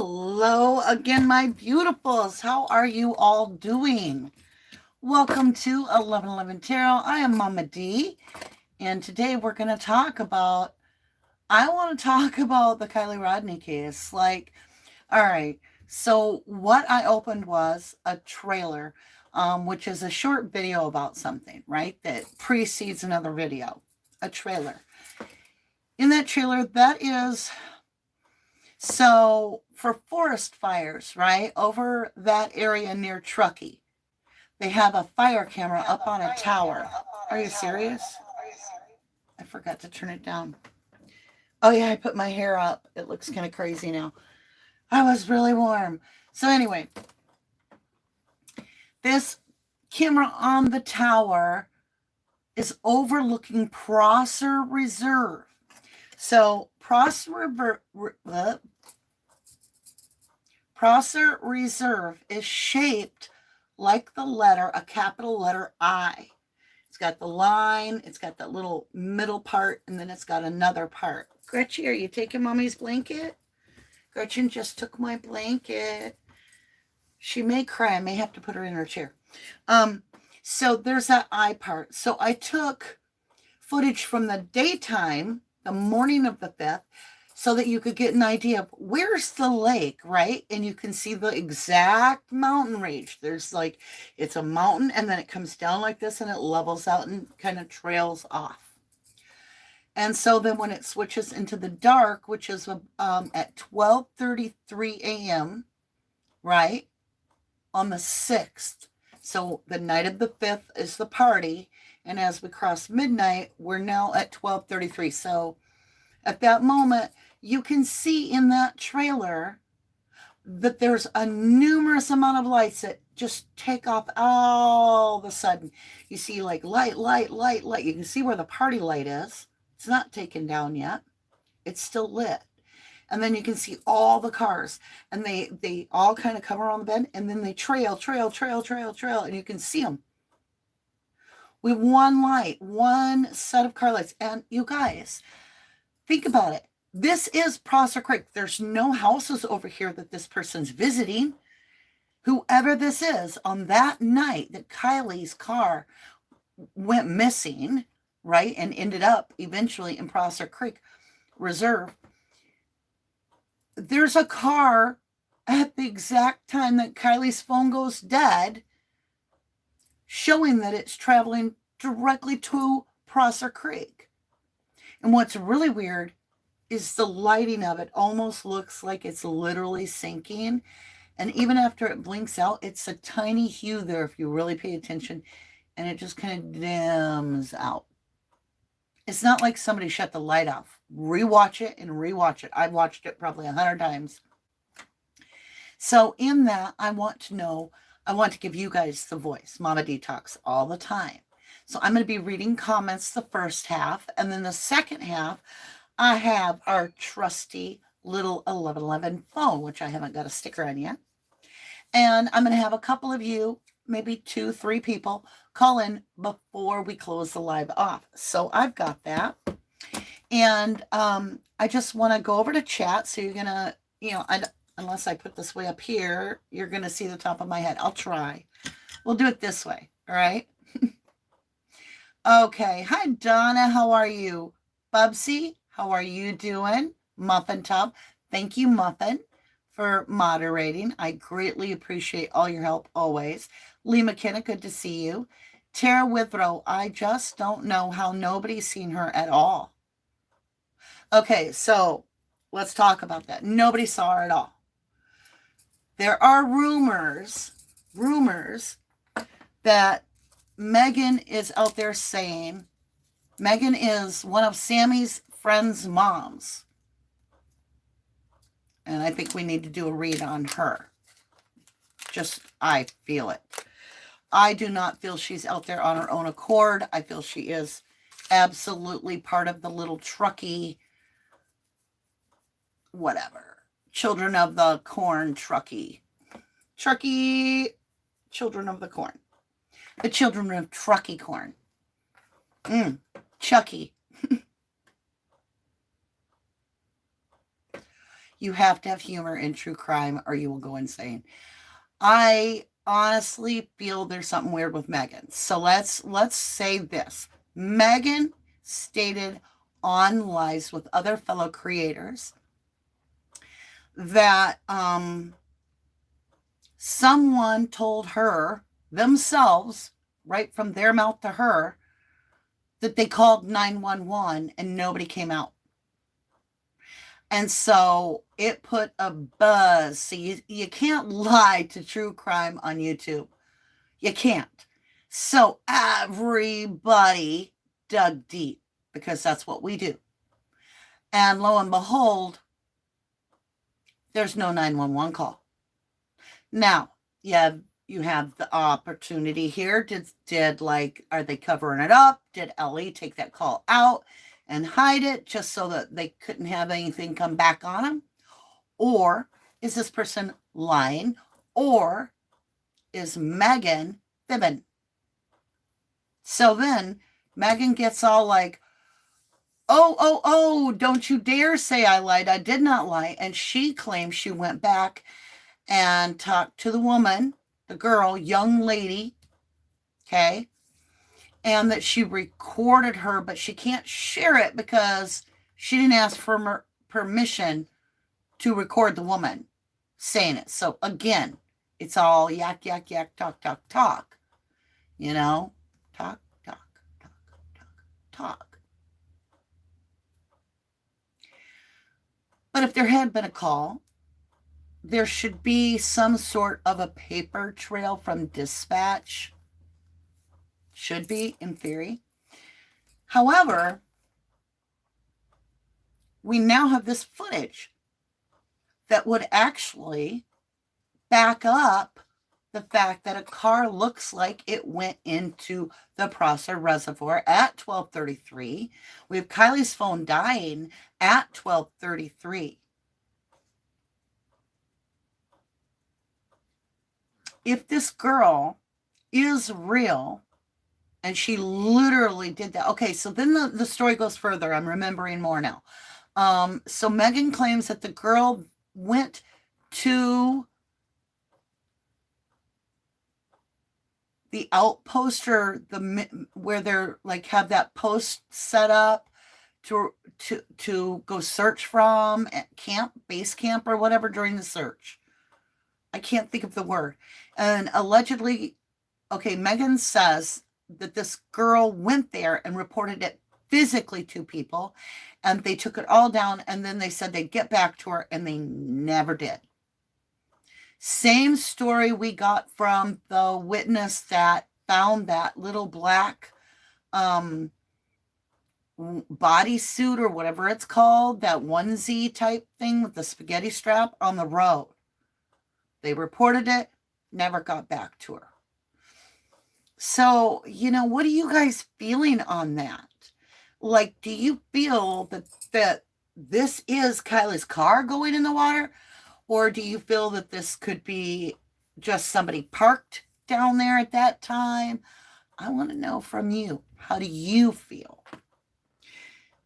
Hello again, my beautifuls. How are you all doing? Welcome to 1111 Tarot. I am Mama D, and today we're going to talk about, I want to talk about the KIELY Rodni case. All right, so what I opened was a trailer, which is a short video about something, right, that precedes another video, a trailer. In that trailer, that is... So for forest fires, right, over that area near Truckee, they have a fire camera up on a tower. Are you serious? I forgot to turn it down. Oh yeah, I put my hair up. It looks kind of crazy now. I was really warm. So anyway, this camera on the tower is overlooking Prosser Reserve. So Prosser Reserve is shaped like the letter, a capital letter I. It's got the line, it's got that little middle part, and then it's got another part. Gretchen, are you taking Mommy's blanket? Gretchen just took my blanket. She may cry. I may have to put her in her chair. So there's that I part. So I took footage from the daytime, the morning of the 5th, so that you could get an idea of where's the lake, right? And you can see the exact mountain range. There's it's a mountain, and then it comes down like this, and it levels out and kind of trails off. And so then when it switches into the dark, which is at 12:33 a.m., right, on the 6th. So the night of the 5th is the party, and as we cross midnight, we're now at 12:33. So at that moment, you can see in that trailer that there's a numerous amount of lights that just take off all of a sudden. You see light. You can see where the party light is. It's not taken down yet. It's still lit. And then you can see all the cars, and they all kind of come around the bend, and then they trail, and you can see them. With one light, one set of car lights. And you guys, think about it. This is Prosser Creek. There's no houses over here that this person's visiting. Whoever this is, on that night that KIELY's car went missing, right, and ended up eventually in Prosser Creek Reserve, there's a car at the exact time that KIELY's phone goes dead, showing that it's traveling directly to Prosser Creek. And what's really weird is the lighting of it almost looks like it's literally sinking. And even after it blinks out, it's a tiny hue there if you really pay attention, and it just kind of dims out. It's not like somebody shut the light off. Rewatch it and rewatch it. I've watched it probably 100 times. So in that, I want to give you guys the voice. Mama D talks all the time. So I'm going to be reading comments the first half, and then the second half, I have our trusty little 1111 phone, which I haven't got a sticker on yet. And I'm going to have a couple of you, maybe 2-3 people, call in before we close the live off. So I've got that. And I just want to go over to chat. So you're going to, unless I put this way up here, you're going to see the top of my head. I'll try. We'll do it this way. All right. Okay. Hi, Donna. How are you? Bubsy, how are you doing? Muffin Top. Thank you, Muffin, for moderating. I greatly appreciate all your help always. Lee McKenna, good to see you. Tara Withrow, I just don't know how nobody's seen her at all. Okay, so let's talk about that. Nobody saw her at all. There are rumors that Megan is out there saying, Megan is one of Sammy's friends' moms. And I think we need to do a read on her. I feel it. I do not feel she's out there on her own accord. I feel she is absolutely part of the little Truckee, whatever. Children of the Corn Truckee. Children of the Corn. The children of Truckee Corn. Chucky. You have to have humor in true crime or you will go insane. I honestly feel there's something weird with Megan. So let's say this. Megan stated on Lives with other fellow creators that someone told her themselves, right from their mouth to her, that they called 911 and nobody came out. And so it put a buzz. So you can't lie to true crime on YouTube. You can't. So everybody dug deep because that's what we do. And lo and behold, there's no 911 call. Now, you have the opportunity here. Did like, are they covering it up? Did Ellie take that call out and hide it just so that they couldn't have anything come back on them? Or is this person lying? Or is Megan fibbing? So then Megan gets all like, oh, don't you dare say I lied. I did not lie. And she claims she went back and talked to the woman, the girl, young lady, okay, and that she recorded her, but she can't share it because she didn't ask for permission to record the woman saying it. So again, it's all yak, yak, yak, talk, talk, talk, you know, talk, talk, talk, talk, talk. But if there had been a call, there should be some sort of a paper trail from dispatch. Should be, in theory. However, we now have this footage that would actually back up the fact that a car looks like it went into the Prosser Reservoir at 12:33. We have Kylie's phone dying at 12:33. If this girl is real and she literally did that. Okay, so then the story goes further. I'm remembering more now. So Megan claims that the girl went to the outpost or where they're like have that post set up to go search from at base camp or whatever during the search. I can't think of the word. And allegedly, okay, Megan says that this girl went there and reported it physically to people, and they took it all down, and then they said they'd get back to her, and they never did. Same story we got from the witness that found that little black bodysuit or whatever it's called, that onesie type thing with the spaghetti strap on the road. They reported it, never got back to her. So, what are you guys feeling on that? Like, do you feel that this is Kylie's car going in the water? Or do you feel that this could be just somebody parked down there at that time? I want to know from you. How do you feel?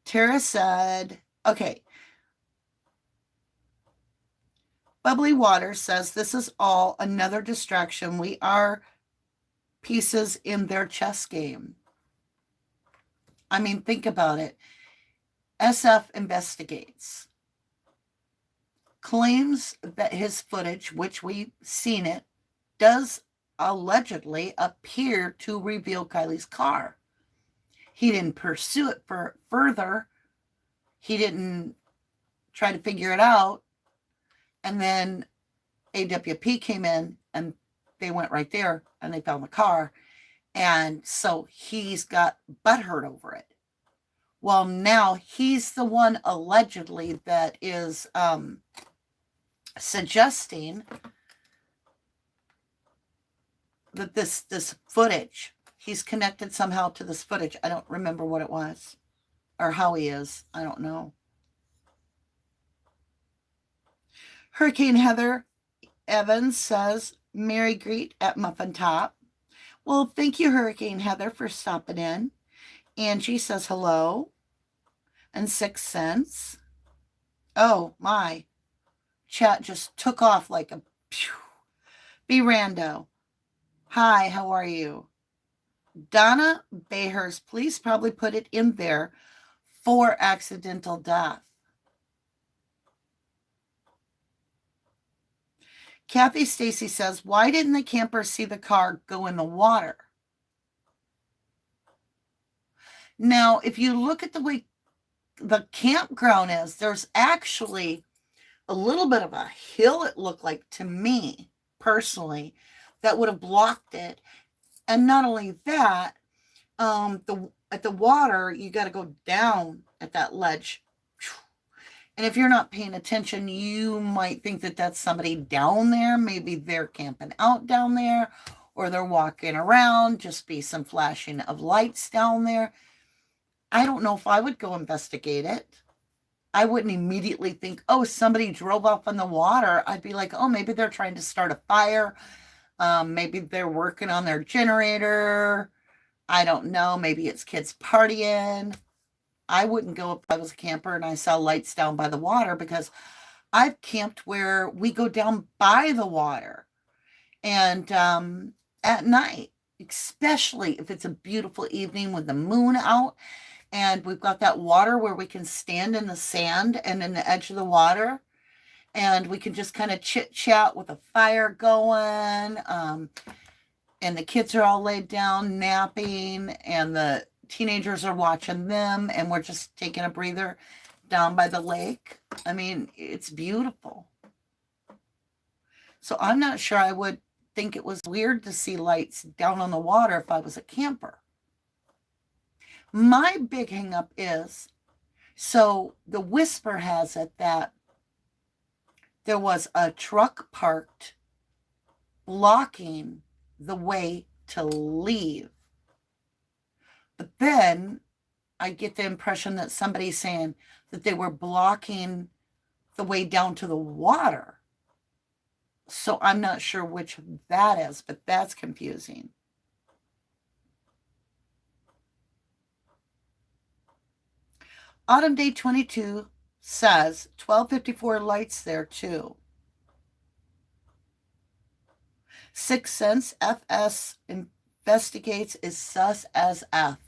Tara said, okay. Bubbly Water says, this is all another distraction. We are pieces in their chess game. I mean, think about it. SF investigates. Claims that his footage, which we've seen it, does allegedly appear to reveal Kylie's car. He didn't pursue it further. He didn't try to figure it out. And then AWP came in and they went right there and they found the car. And so he's got butthurt over it. Well, now he's the one allegedly that is suggesting that this footage, he's connected somehow to this footage. I don't remember what it was or how he is. I don't know. Hurricane Heather Evans says, Merry Greet at Muffin Top. Well, thank you, Hurricane Heather, for stopping in. Angie says hello. And 6 cents. Oh, my. chat just took off like a pew. Be rando. Hi, how are you? Donna Behers, please probably put it in there for accidental death. Kathy Stacy says, why didn't the camper see the car go in the water? Now, if you look at the way the campground is, there's actually a little bit of a hill, it looked like to me personally, that would have blocked it. And not only that, at the water, you got to go down at that ledge. And if you're not paying attention, you might think that that's somebody down there. Maybe they're camping out down there, or they're walking around, just be some flashing of lights down there. I don't know if I would go investigate it. I wouldn't immediately think, oh, somebody drove off in the water. I'd be like, oh, maybe they're trying to start a fire. Maybe they're working on their generator. I don't know. Maybe it's kids partying. I wouldn't go if I was a camper and I saw lights down by the water, because I've camped where we go down by the water. And at night, especially if it's a beautiful evening with the moon out, and we've got that water where we can stand in the sand and in the edge of the water, and we can just kind of chit chat with a fire going. And the kids are all laid down napping, and the teenagers are watching them, and we're just taking a breather down by the lake. I mean, it's beautiful. So I'm not sure I would think it was weird to see lights down on the water if I was a camper. My big hang up is, so the whisper has it that there was a truck parked blocking the way to leave. But then I get the impression that somebody's saying that they were blocking the way down to the water. So I'm not sure which that is, but that's confusing. Autumn Day 22 says 1254 lights there too. Sixth Sense FS investigates is sus as F.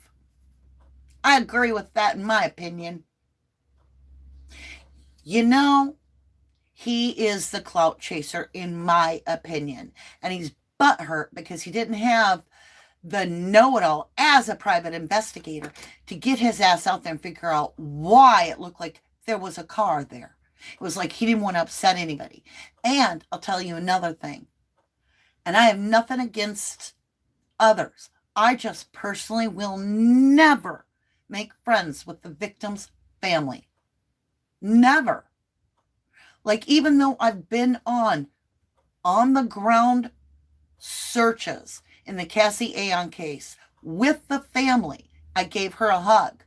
I agree with that in my opinion. You know, he is the clout chaser in my opinion. And he's butthurt because he didn't have the know-it-all as a private investigator to get his ass out there and figure out why it looked like there was a car there. It was like he didn't want to upset anybody. And I'll tell you another thing. And I have nothing against others. I just personally will never make friends with the victim's family. Never. Like, even though I've been on the ground searches in the Cassie Aon case with the family, I gave her a hug.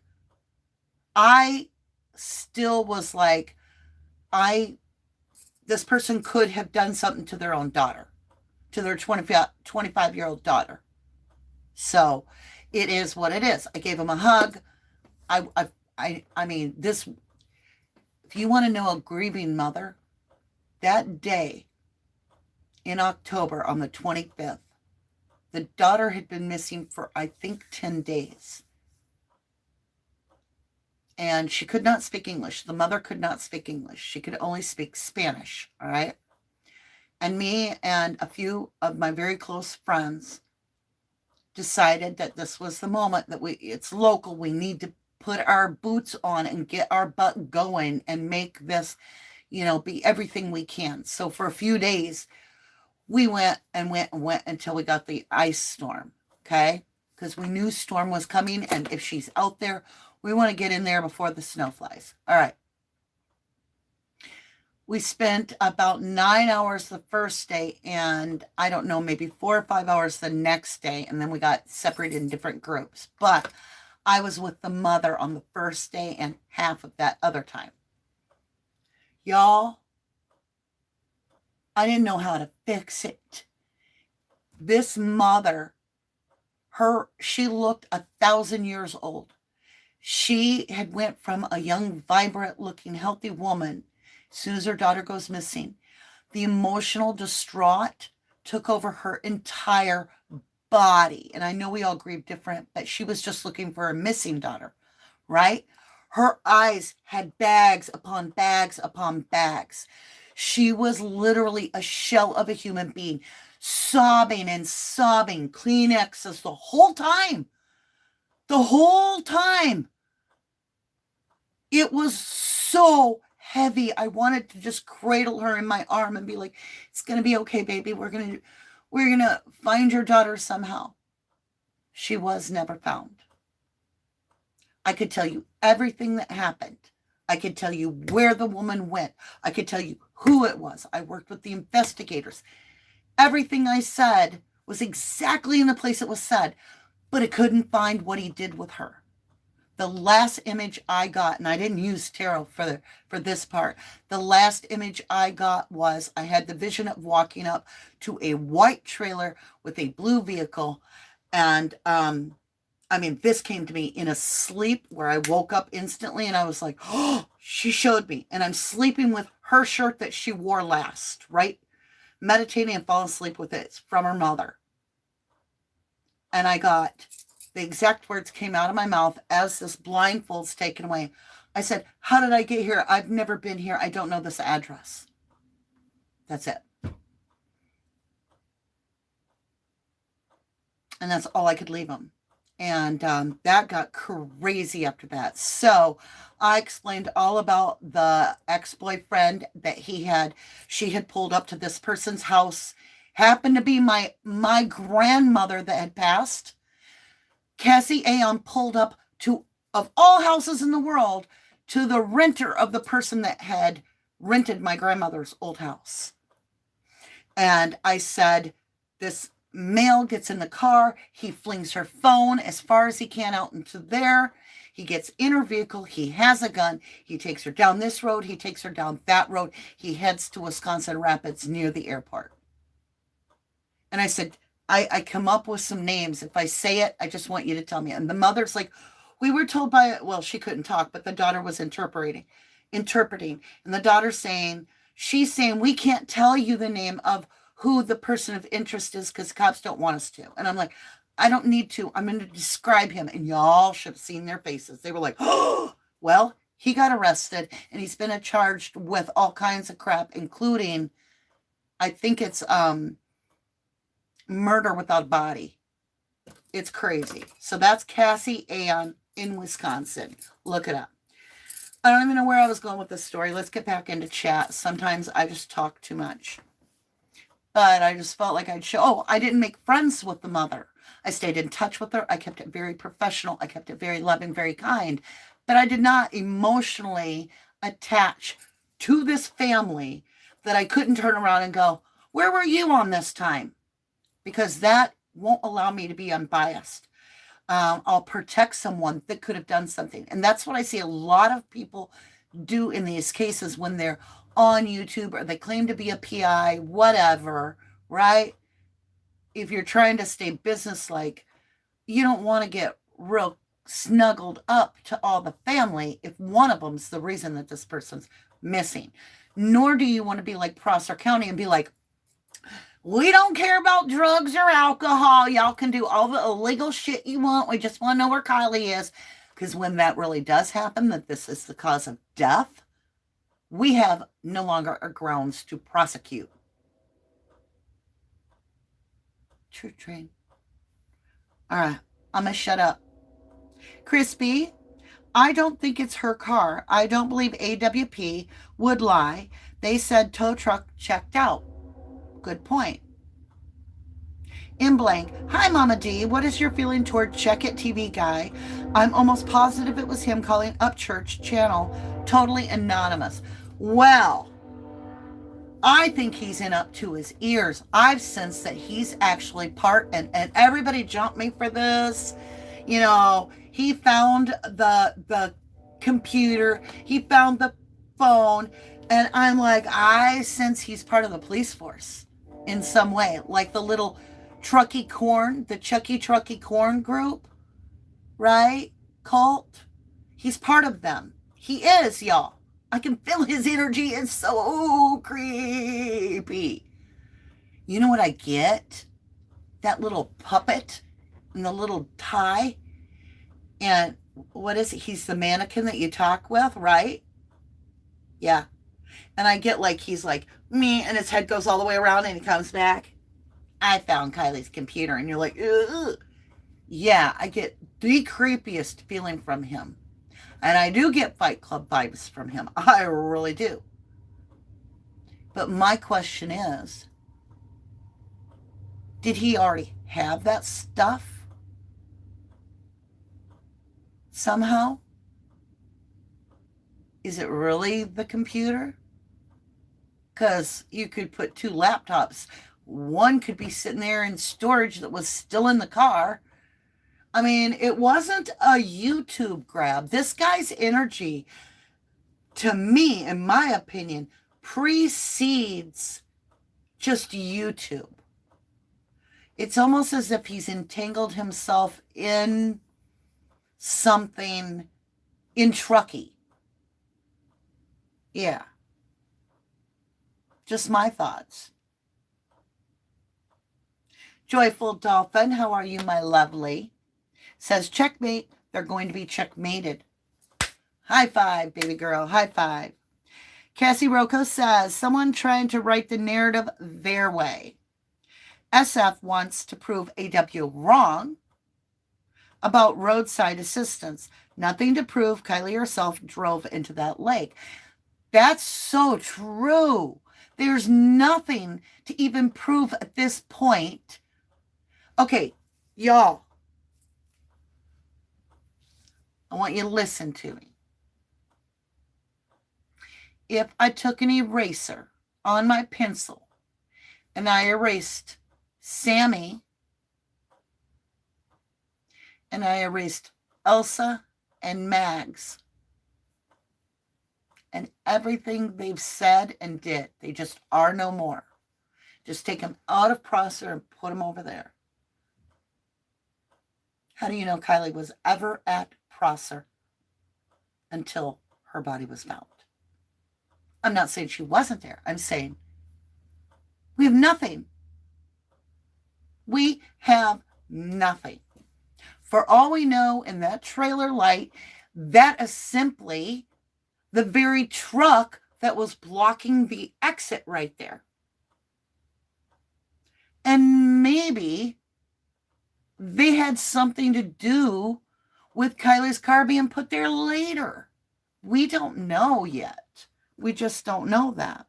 I still was like, this person could have done something to their own daughter, to their 25-year-old daughter. So it is what it is. I gave him a hug. I mean, this, if you want to know a grieving mother, that day in October on the 25th, the daughter had been missing for, I think, 10 days. And she could not speak English. The mother could not speak English. She could only speak Spanish, all right? And me and a few of my very close friends decided that this was the moment that it's local. We need to put our boots on and get our butt going and make this, be everything we can. So for a few days, we went until we got the ice storm, okay? Because we knew storm was coming, and if she's out there, we want to get in there before the snow flies. All right. We spent about 9 hours the first day, and I don't know, maybe 4 or 5 hours the next day, and then we got separated in different groups. But I was with the mother on the first day and half of that other time. Y'all, I didn't know how to fix it. This mother, she looked 1,000 years old. She had went from a young, vibrant looking, healthy woman As soon as her daughter goes missing, the emotional distraught took over her entire body. And I know we all grieve different, but she was just looking for a missing daughter, right? Her eyes had bags upon bags upon bags. She was literally a shell of a human being, sobbing and sobbing, Kleenexes the whole time. The whole time. It was so heavy. I wanted to just cradle her in my arm and be like, it's going to be okay, baby. We're going to find your daughter somehow. She was never found. I could tell you everything that happened. I could tell you where the woman went. I could tell you who it was. I worked with the investigators. Everything I said was exactly in the place it was said, but it couldn't find what he did with her. The last image I got, and I didn't use tarot for this part, the last image I got was I had the vision of walking up to a white trailer with a blue vehicle. And this came to me in a sleep where I woke up instantly and I was like, oh, she showed me. And I'm sleeping with her shirt that she wore last, right? Meditating and falling asleep with it. It's from her mother. And I got... the exact words came out of my mouth as this blindfold's taken away. I said, how did I get here? I've never been here. I don't know this address. That's it. And that's all I could leave him. And that got crazy after that. So I explained all about the ex-boyfriend that she had pulled up to this person's house. Happened to be my grandmother that had passed. Cassie Aon pulled up to, of all houses in the world, to the renter of the person that had rented my grandmother's old house. And I said, this male gets in the car. He flings her phone as far as he can out into there. He gets in her vehicle. He has a gun. He takes her down this road. He takes her down that road. He heads to Wisconsin Rapids near the airport. And I said, I come up with some names. If I say it, I just want you to tell me. And the mother's like, we were told by, well, she couldn't talk, but the daughter was interpreting. And the daughter's saying, she's saying, we can't tell you the name of who the person of interest is because cops don't want us to. And I'm like, I don't need to. I'm going to describe him. And y'all should have seen their faces. They were like, oh, well, he got arrested and he's been charged with all kinds of crap, including, I think it's, murder without a body. It's crazy. So that's Cassie Aon in Wisconsin. Look it up. I don't even know where I was going with this story. Let's get back into chat. Sometimes I just talk too much. But I just felt like I'd show. Oh, I didn't make friends with the mother. I stayed in touch with her. I kept it very professional. I kept it very loving, very kind. But I did not emotionally attach to this family that I couldn't turn around and go, where were you on this time? Because that won't allow me to be unbiased. I'll protect someone that could have done something. And that's what I see a lot of people do in these cases when they're on YouTube or they claim to be a PI, whatever, right? If you're trying to stay businesslike, you don't want to get real snuggled up to all the family if one of them's the reason that this person's missing. Nor do you want to be like Prosser County and be like, we don't care about drugs or alcohol. Y'all can do all the illegal shit you want. We just want to know where Kylie is. Because when that really does happen, that this is the cause of death, we have no longer a grounds to prosecute. True train. All right. I'm going to shut up. Crispy, I don't think it's her car. I don't believe AWP would lie. They said tow truck checked out. Good point. In blank, hi Mama D, what is your feeling toward Check It TV guy? I'm almost positive it was him calling up church channel, totally anonymous. Well, I think he's in up to his ears. I've sensed that he's actually part, and everybody jumped me for this. You know, he found the computer, he found the phone, and I'm like, I sense he's part of the police force in some way, like the little Truckee Corn, the Truckee Corn group, right? Cult. He's part of them. He is, y'all. I can feel his energy. It's so creepy. You know what I get? That little puppet and the little tie. And what is it? He's the mannequin that you talk with, right? Yeah. And I get like he's like, me, and his head goes all the way around and he comes back. I found Kylie's computer. And you're like, ugh. Yeah, I get the creepiest feeling from him. And I do get Fight Club vibes from him. I really do. But my question is, did he already have that stuff? Somehow? Is it really the computer? Because you could put two laptops. One could be sitting there in storage that was still in the car. I mean, it wasn't a YouTube grab. This guy's energy, to me, in my opinion, precedes just YouTube. It's almost as if he's entangled himself in something in Truckee. Yeah. Just my thoughts. Joyful Dolphin, how are you, my lovely? Says, checkmate. They're going to be checkmated. High five, baby girl. High five. Cassie Rocco says, someone trying to write the narrative their way. SF wants to prove AW wrong about roadside assistance. Nothing to prove. Kylie herself drove into that lake. That's so true. There's nothing to even prove at this point. Okay, y'all. I want you to listen to me. If I took an eraser on my pencil and I erased Sammy and I erased Elsa and Mags and everything they've said and did, they just are no more. Just take them out of Prosser and put them over there. How do you know Kylie was ever at Prosser until her body was found? I'm not saying she wasn't there. I'm saying we have nothing. We have nothing. For all we know, in that trailer light, that is simply the very truck that was blocking the exit right there. And maybe they had something to do with Kylie's car being put there later. We don't know yet. We just don't know that.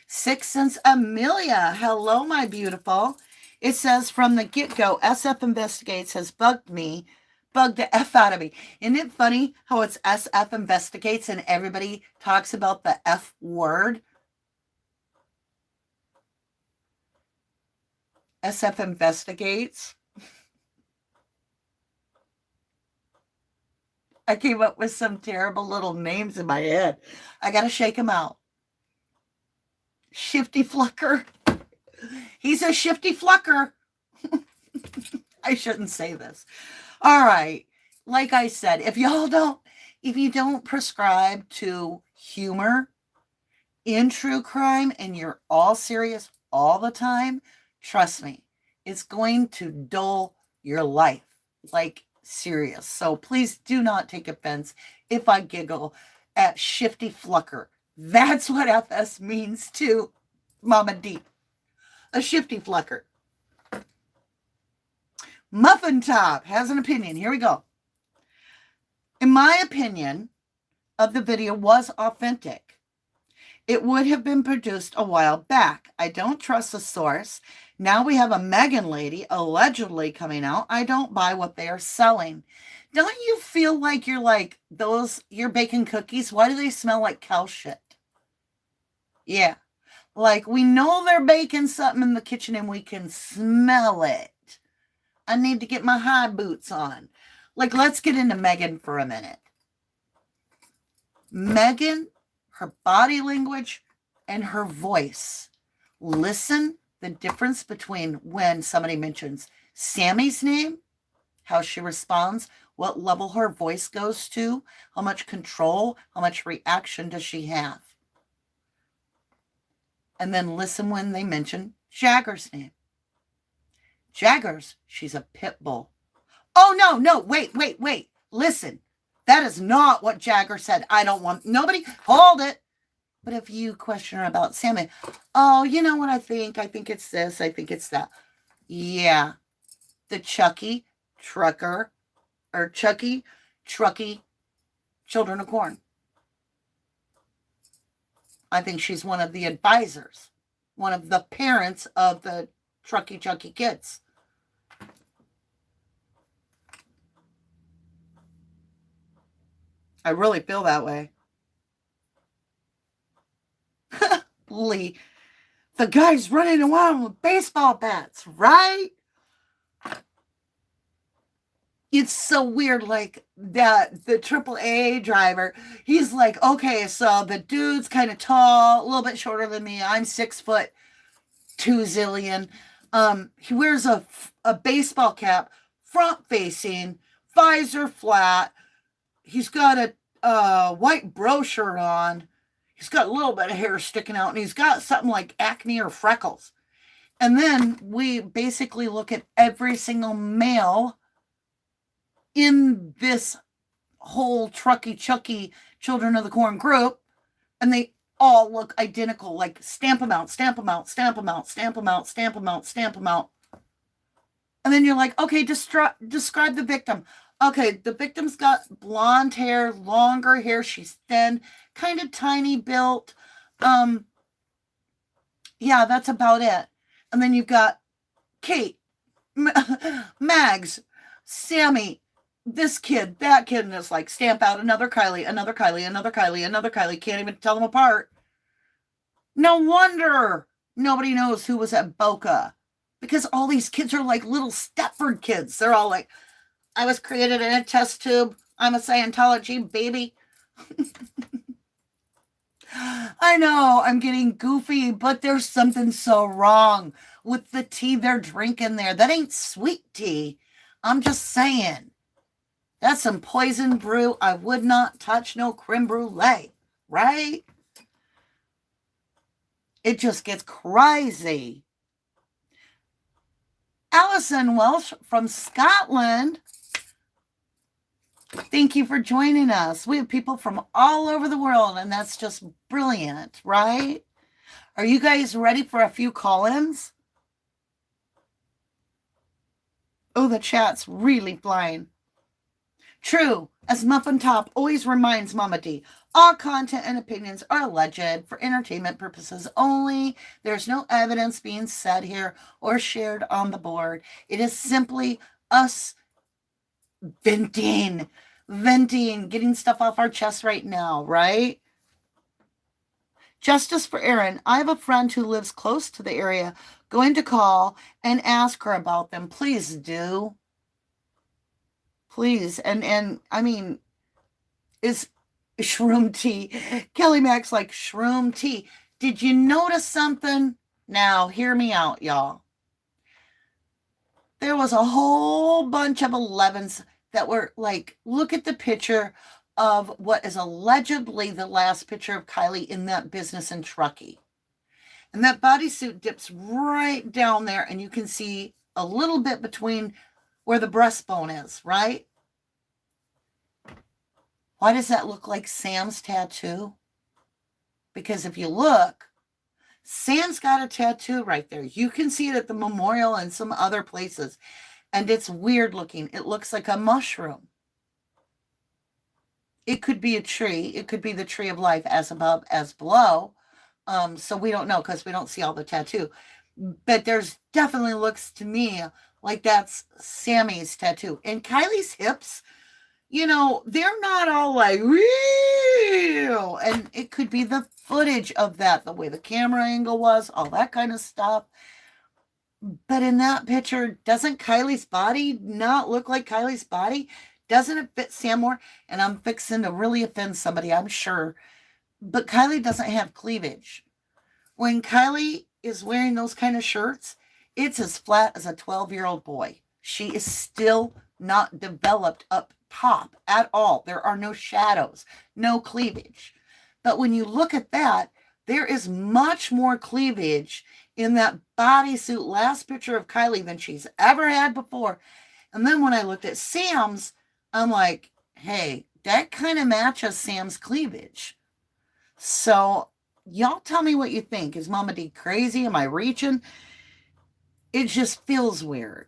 Sixth Sense Amelia. Hello, my beautiful. It says, from the get-go, SF Investigates has bugged the F out of me. Isn't it funny how it's SF Investigates and everybody talks about the F word? SF Investigates. I came up with some terrible little names in my head. I got to shake them out. Shifty Flucker. He's a shifty flucker. I shouldn't say this. All right. Like I said, if you don't prescribe to humor in true crime and you're all serious all the time, trust me, it's going to dull your life. Like, serious. So please do not take offense if I giggle at shifty flucker. That's what FS means to Mama D. A shifty flucker. Muffin Top has an opinion. Here we go. In my opinion, of the video was authentic. It would have been produced a while back. I don't trust the source. Now we have a Megan lady allegedly coming out. I don't buy what they are selling. Don't you feel like you're baking cookies? Why do they smell like cow shit? Yeah. Like, we know they're baking something in the kitchen and we can smell it. I need to get my high boots on. Like, let's get into Megan for a minute. Megan, her body language and her voice. Listen the difference between when somebody mentions Sammy's name, how she responds, what level her voice goes to, how much control, how much reaction does she have. And then listen when they mention Jagger's name. Jagger's, she's a pit bull. Oh, no, wait. Listen, that is not what Jagger said. I don't want, nobody, hold it. But if you question her about Sammy, oh, you know what I think? I think it's this. I think it's that. Yeah. The Chucky, Trucky, Children of Corn. I think she's one of the advisors, one of the parents of the Chucky kids. I really feel that way. Lee, the guy's running around with baseball bats, right? It's so weird, like that the AAA driver, he's like, okay, so the dude's kind of tall, a little bit shorter than me. I'm 6'2" zillion. He wears a baseball cap, front facing, visor flat. He's got a white bro shirt on. He's got a little bit of hair sticking out, and he's got something like acne or freckles. And then we basically look at every single male in this whole Chucky Children of the Corn group, and they all look identical, like stamp them out. And then you're like, okay, describe the victim. Okay, the victim's got blonde hair, longer hair. She's thin, kind of tiny built. Yeah, that's about it. And then you've got Kate, Mags, Sammy, this kid, that kid, and it's like stamp out another Kylie. Can't even tell them apart. No wonder nobody knows who was at Boca, because all these kids are like little Stepford kids. They're all like, I was created in a test tube. I'm a Scientology baby. I know I'm getting goofy, but there's something so wrong with the tea they're drinking there. That ain't sweet tea. I'm just saying. That's some poison brew. I would not touch no creme brulee, right? It just gets crazy. Alison Welsh from Scotland. Thank you for joining us. We have people from all over the world, and that's just brilliant, right? Are you guys ready for a few call-ins? Oh, the chat's really flying. True, as Muffin Top always reminds Mama D, all content and opinions are alleged for entertainment purposes only. There's no evidence being said here or shared on the board. It is simply us venting, getting stuff off our chest right now, right? Justice for Erin. I have a friend who lives close to the area. Going to call and ask her about them. Please do. Please. And I mean, is shroom tea. Kelly Mac's like, shroom tea. Did you notice something? Now, hear me out, y'all. There was a whole bunch of 11s that were like, look at the picture of what is allegedly the last picture of Kylie in that business in Truckee. And that bodysuit dips right down there, and you can see a little bit between where the breastbone is, right? Why does that look like Sam's tattoo? Because if you look, Sam's got a tattoo right there. You can see it at the memorial and some other places. And it's weird looking. It looks like a mushroom. It could be a tree. It could be the tree of life, as above, as below. So we don't know because we don't see all the tattoo. But there's definitely looks to me like that's Sammy's tattoo. And Kylie's hips, you know, they're not all like, real. And it could be the footage of that, the way the camera angle was, all that kind of stuff. But in that picture, doesn't Kylie's body not look like Kylie's body? Doesn't it fit Sam more? And I'm fixing to really offend somebody, I'm sure. But Kylie doesn't have cleavage. When Kylie is wearing those kind of shirts, it's as flat as a 12-year-old boy. She is still not developed up top at all. There are no shadows, no cleavage. But when you look at that, there is much more cleavage in that bodysuit last picture of Kylie than she's ever had before. And then when I looked at Sam's, I'm like, hey, that kind of matches Sam's cleavage. So y'all tell me what you think. Is Mama D crazy? Am I reaching? It just feels weird.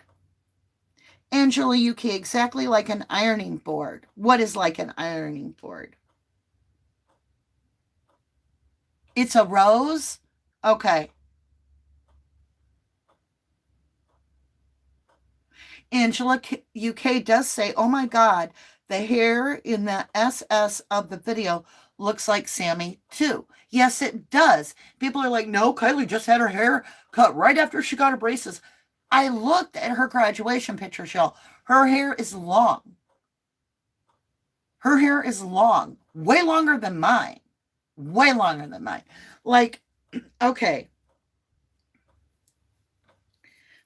Angela UK, exactly like an ironing board. What is like an ironing board? It's a rose? Okay. Angela UK does say, oh my God, the hair in the SS of the video looks like Sammy too. Yes, it does. People are like, no, Kylie just had her hair cut right after she got her braces. I looked at her graduation picture, y'all. Her hair is long. Her hair is long. Way longer than mine. Way longer than mine. Like, okay.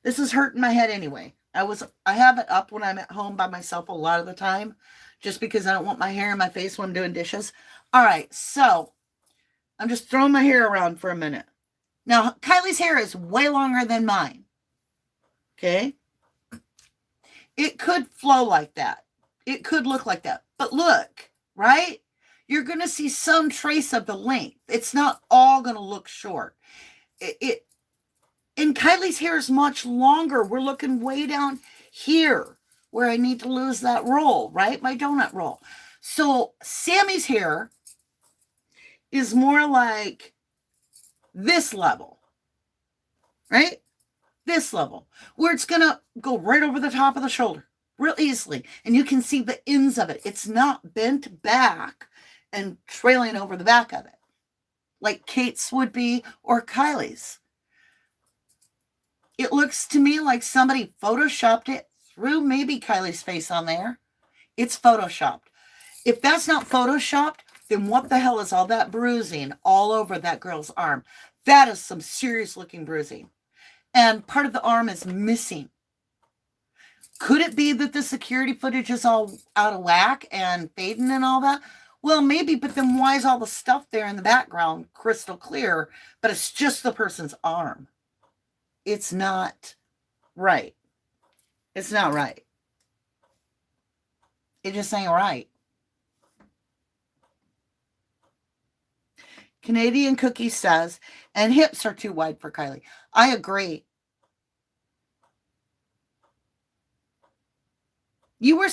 This is hurting my head anyway. I have it up when I'm at home by myself a lot of the time, just because I don't want my hair in my face when I'm doing dishes. All right, so I'm just throwing my hair around for a minute. Now, Kylie's hair is way longer than mine. Okay? It could flow like that. It could look like that. But look, right? You're going to see some trace of the length. It's not all going to look short. And Kylie's hair is much longer. We're looking way down here where I need to lose that roll, right? My donut roll. So Sammy's hair is more like this level, right? This level, where it's going to go right over the top of the shoulder real easily. And you can see the ends of it. It's not bent back and trailing over the back of it like Kate's would be or Kylie's. It looks to me like somebody photoshopped it, threw maybe Kylie's face on there. It's photoshopped. If that's not photoshopped, then what the hell is all that bruising all over that girl's arm? That is some serious looking bruising. And part of the arm is missing. Could it be that the security footage is all out of whack and fading and all that? Well, maybe, but then why is all the stuff there in the background crystal clear, but it's just the person's arm? It's not right. It's not right. It just ain't right. Canadian Cookie says, and hips are too wide for Kylie. I agree. You were...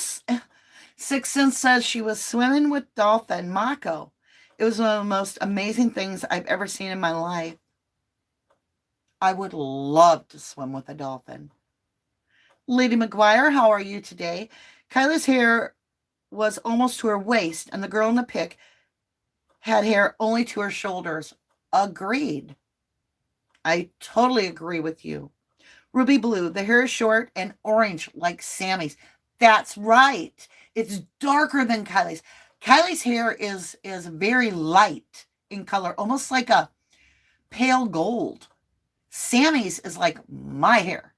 Sixth Sense says she was swimming with dolphin Mako. It was one of the most amazing things I've ever seen in my life. I would love to swim with a dolphin. Lady McGuire, how are you today? Kylie's hair was almost to her waist, and the girl in the pic had hair only to her shoulders. Agreed. I totally agree with you. Ruby Blue, the hair is short and orange like Sammy's. That's right. It's darker than Kylie's. Kylie's hair is very light in color, almost like a pale gold. Sammy's is like my hair.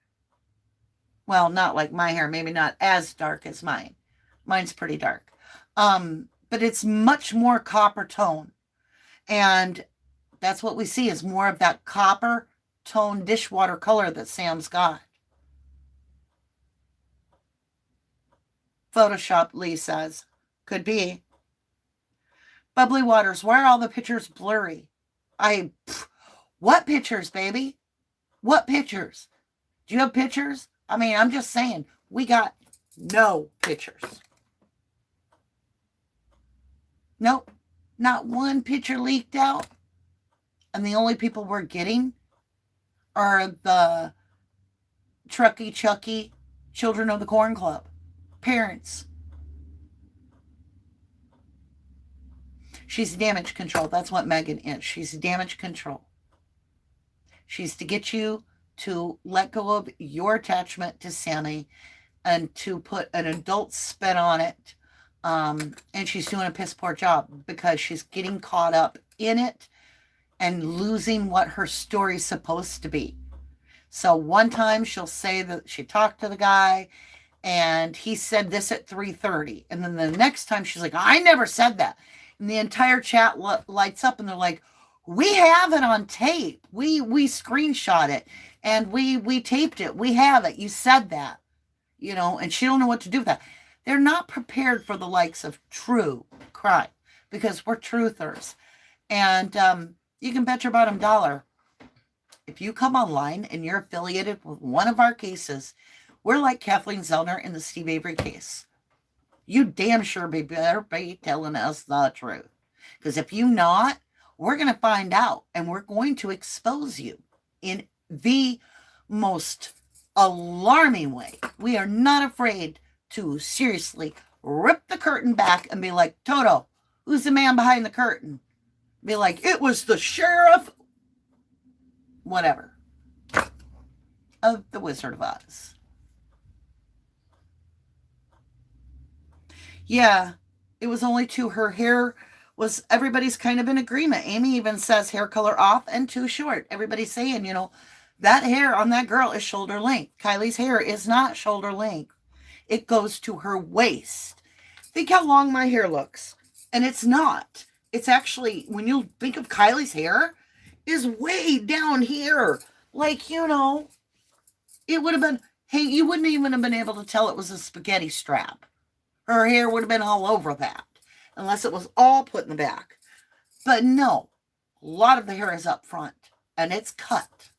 Well, not like my hair, maybe not as dark as mine. Mine's pretty dark. But it's much more copper tone. And that's what we see is more of that copper tone dishwater color that Sam's got. Photoshop, Lee says. Could be. Bubbly Waters, why are all the pictures blurry? What pictures, baby? What pictures? Do you have pictures? I mean, I'm just saying, we got no pictures. Nope. Not one picture leaked out. And the only people we're getting are the Trucky Chucky Children of the Corn Club. Parents. She's damage control. That's what Megan is. She's damage control. She's to get you to let go of your attachment to Sammy and to put an adult spin on it. And she's doing a piss poor job because she's getting caught up in it and losing what her story's supposed to be. So one time she'll say that she talked to the guy and he said this at 3:30. And then the next time she's like, I never said that. And the entire chat lights up, and they're like, we have it on tape. We screenshot it, and we taped it. We have it. You said that, and she don't know what to do with that. They're not prepared for the likes of true crime, because we're truthers. And you can bet your bottom dollar, if you come online and you're affiliated with one of our cases, we're like Kathleen Zellner in the Steve Avery case. You damn sure better be telling us the truth. Because if you not, we're going to find out, and we're going to expose you in the most alarming way. We are not afraid to seriously rip the curtain back and be like, Toto, who's the man behind the curtain? Be like, it was the sheriff, whatever, of the Wizard of Oz. Yeah, it was only two. Her hair was, everybody's kind of in agreement. Amy even says hair color off and too short. Everybody's saying, that hair on that girl is shoulder length. Kylie's hair is not shoulder length. It goes to her waist. Think how long my hair looks. And it's not. It's actually, when you think of Kylie's hair, is way down here. Like, it would have been, hey, you wouldn't even have been able to tell it was a spaghetti strap. Her hair would have been all over that, unless it was all put in the back. But no, a lot of the hair is up front, and it's cut.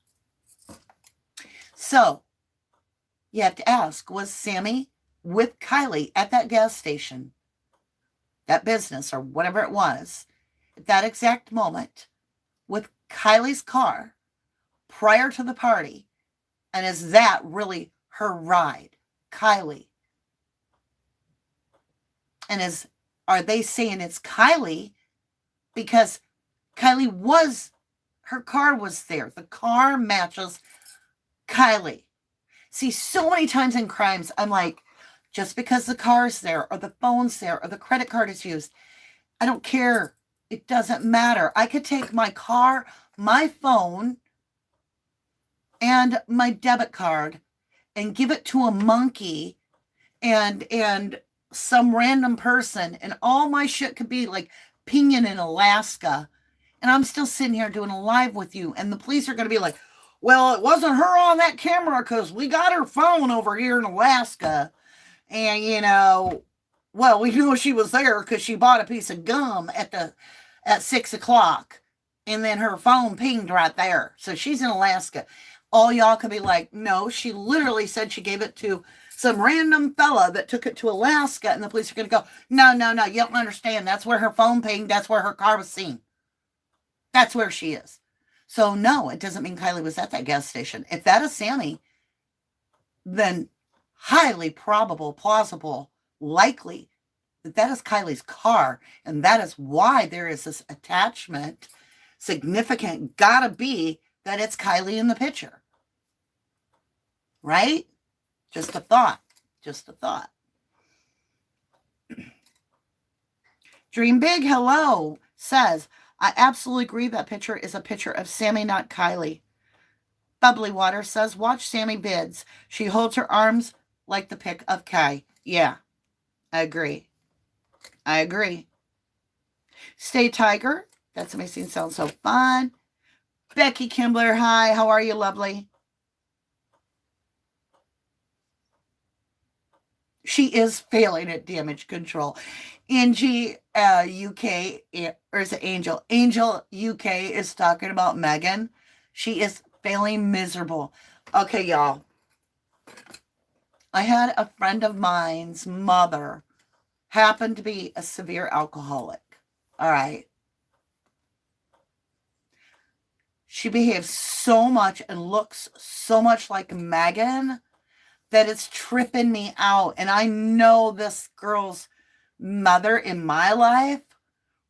So, you have to ask, was Sammy with Kylie at that gas station, that business, or whatever it was, at that exact moment, with Kylie's car, prior to the party? And is that really her ride, Kylie? And are they saying it's Kylie because Kylie her car was there. The car matches Kylie. See, so many times in crimes, I'm like, just because the car's there, or the phone's there, or the credit card is used, I don't care. It doesn't matter. I could take my car, my phone, and my debit card and give it to a monkey and some random person, and all my shit could be like pinging in Alaska, and I'm still sitting here doing a live with you, and the police are going to be like, well, it wasn't her on that camera because we got her phone over here in Alaska, and well, we knew she was there because she bought a piece of gum at 6 o'clock, and then her phone pinged right there, so she's in Alaska. All y'all could be like, no, she literally said she gave it to some random fella that took it to Alaska, and the police are going to go, no, you don't understand. That's where her phone pinged. That's where her car was seen. That's where she is. So no, it doesn't mean Kylie was at that gas station. If that is Sammy, then highly probable, plausible, likely that is Kylie's car, and that is why there is this attachment, significant, gotta be that it's Kylie in the picture. Right? Just a thought. Dream Big, hello, says, I absolutely agree that picture is a picture of Sammy, not Kylie. Bubbly Water says, watch Sammy bids. She holds her arms like the pic of Kai. Yeah, I agree. Stay Tiger, that's amazing. Sounds so fun. Becky Kimbler, hi, how are you, lovely? She is failing at damage control. Angie UK, or is it Angel? Angel UK is talking about Megan. She is failing miserable. Okay, y'all. I had a friend of mine's mother happen to be a severe alcoholic. All right. She behaves so much and looks so much like Megan that it's tripping me out. And I know this girl's mother in my life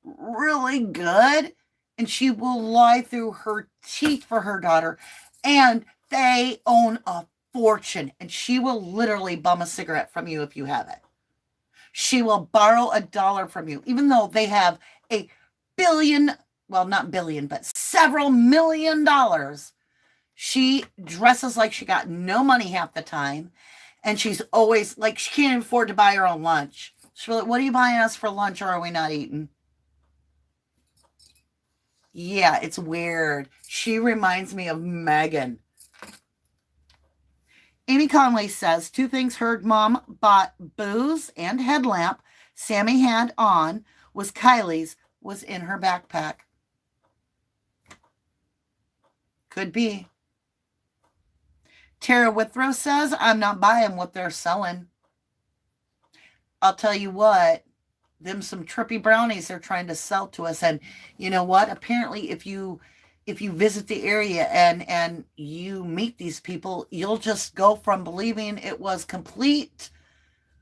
really good, and she will lie through her teeth for her daughter, and they own a fortune, and she will literally bum a cigarette from you if you have it. She will borrow $1 from you, even though they have a billion, well, not billion, but several $1 million. She dresses like she got no money half the time. And she's always like, she can't afford to buy her own lunch. She's like, what are you buying us for lunch, or are we not eating? Yeah, it's weird. She reminds me of Megan. Amy Conley says, 2 things heard Mom bought booze and headlamp Sammy had on was Kylie's was in her backpack. Could be. Tara Withrow says, I'm not buying what they're selling. I'll tell you what, them some trippy brownies they're trying to sell to us. And you know what? Apparently, if you visit the area and you meet these people, you'll just go from believing it was complete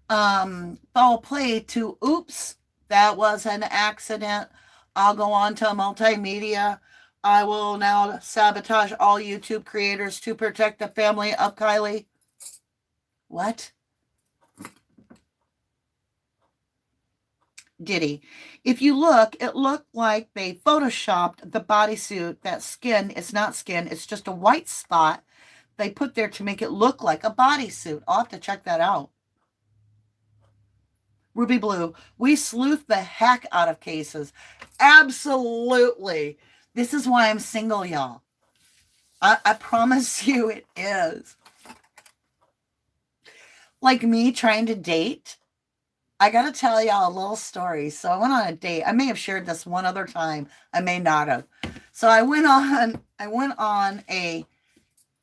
foul play to, oops, that was an accident. I'll go on to multimedia. I will now sabotage all YouTube creators to protect the family of Kylie. What? Did he? If you look, it looked like they photoshopped the bodysuit. That skin, it's not skin, it's just a white spot they put there to make it look like a bodysuit. I'll have to check that out. Ruby Blue, we sleuth the heck out of cases. Absolutely. This is why I'm single, y'all. I promise you it is. Like me trying to date. I got to tell y'all a little story. So I went on a date. I may have shared this one other time. I may not have. So I went on a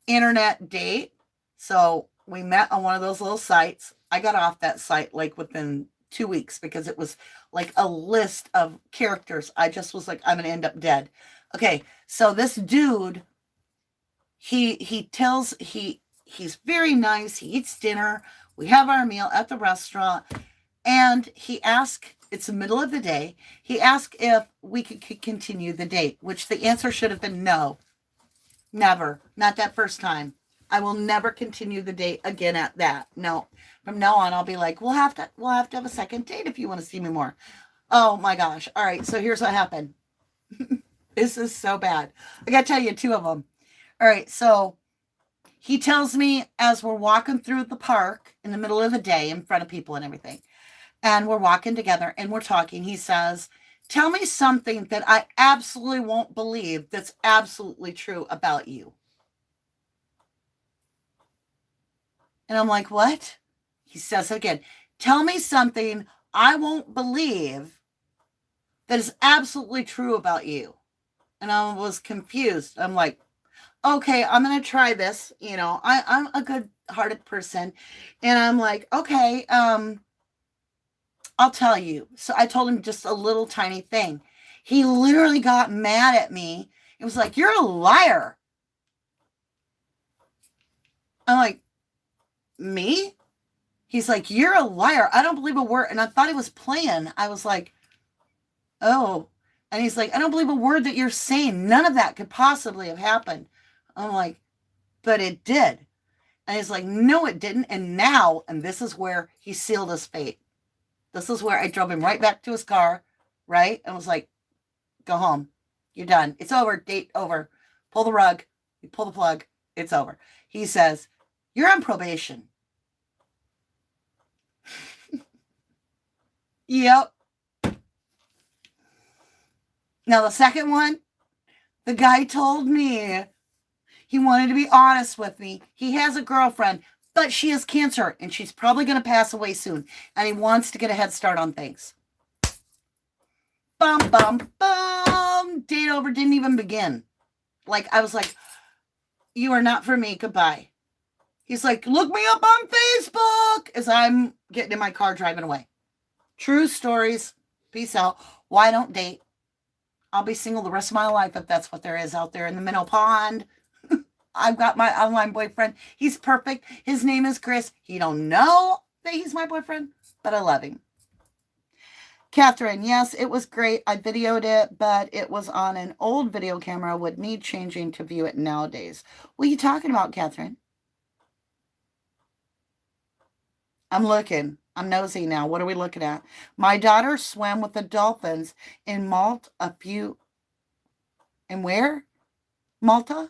internet date. So we met on one of those little sites. I got off that site like within 2 weeks because it was like a list of characters. I just was like, I'm going to end up dead. Okay. So this dude, he's very nice. He eats dinner. We have our meal at the restaurant. And he asked, it's the middle of the day, he asked if we could continue the date, which the answer should have been no. Never. Not that first time. I will never continue the date again at that. No. From now on, I'll be like, we'll have to have a second date if you want to see me more. Oh my gosh. All right. So here's what happened. This is so bad. I got to tell you 2 of them. All right. So he tells me as we're walking through the park in the middle of the day in front of people and everything, and we're walking together and we're talking, he says, tell me something that I absolutely won't believe that's absolutely true about you. And I'm like, what? He says it again. Tell me something I won't believe that is absolutely true about you. And I was confused. I'm like, okay, I'm going to try this. You know, I'm a good-hearted person. And I'm like, okay, I'll tell you. So I told him just a little tiny thing. He literally got mad at me. It was like, you're a liar. I'm like, me? He's like, you're a liar. I don't believe a word. And I thought he was playing. I was like, oh. And he's like, I don't believe a word that you're saying. None of that could possibly have happened. I'm like, but it did. And he's like, no, it didn't. And now, and this is where he sealed his fate. This is where I drove him right back to his car, right? And was like, go home. You're done. It's over. Date over. Pull the rug. You pull the plug. It's over. He says, you're on probation. Yep. Now, the second one, the guy told me he wanted to be honest with me. He has a girlfriend, but she has cancer, and she's probably going to pass away soon. And he wants to get a head start on things. Bum, bum, bum. Date over, didn't even begin. Like, I was like, you are not for me. Goodbye. He's like, look me up on Facebook as I'm getting in my car driving away. True stories. Peace out. Why don't date? I'll be single the rest of my life if that's what there is out there in the minnow pond. I've got my online boyfriend. He's perfect. His name is Chris. He don't know that he's my boyfriend, but I love him. Catherine, yes, it was great. I videoed it, but it was on an old video camera. Would need changing to view it nowadays. What are you talking about, Catherine? I'm looking. I'm nosy now. What are we looking at? My daughter swam with the dolphins in Malta and where? Malta?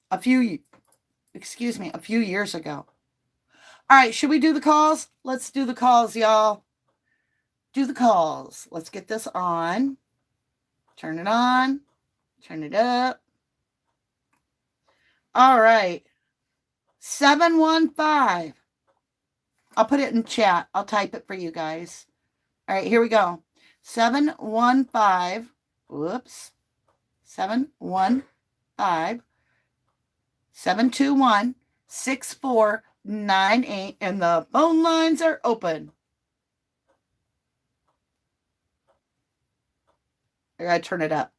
A few years ago. All right, should we do the calls? Let's do the calls, y'all. Do the calls. Let's get this on. Turn it on. Turn it up. All right. 715. I'll put it in chat. I'll type it for you guys. All right, here we go. 715. Whoops. 715 721 6498. And the phone lines are open. I gotta turn it up.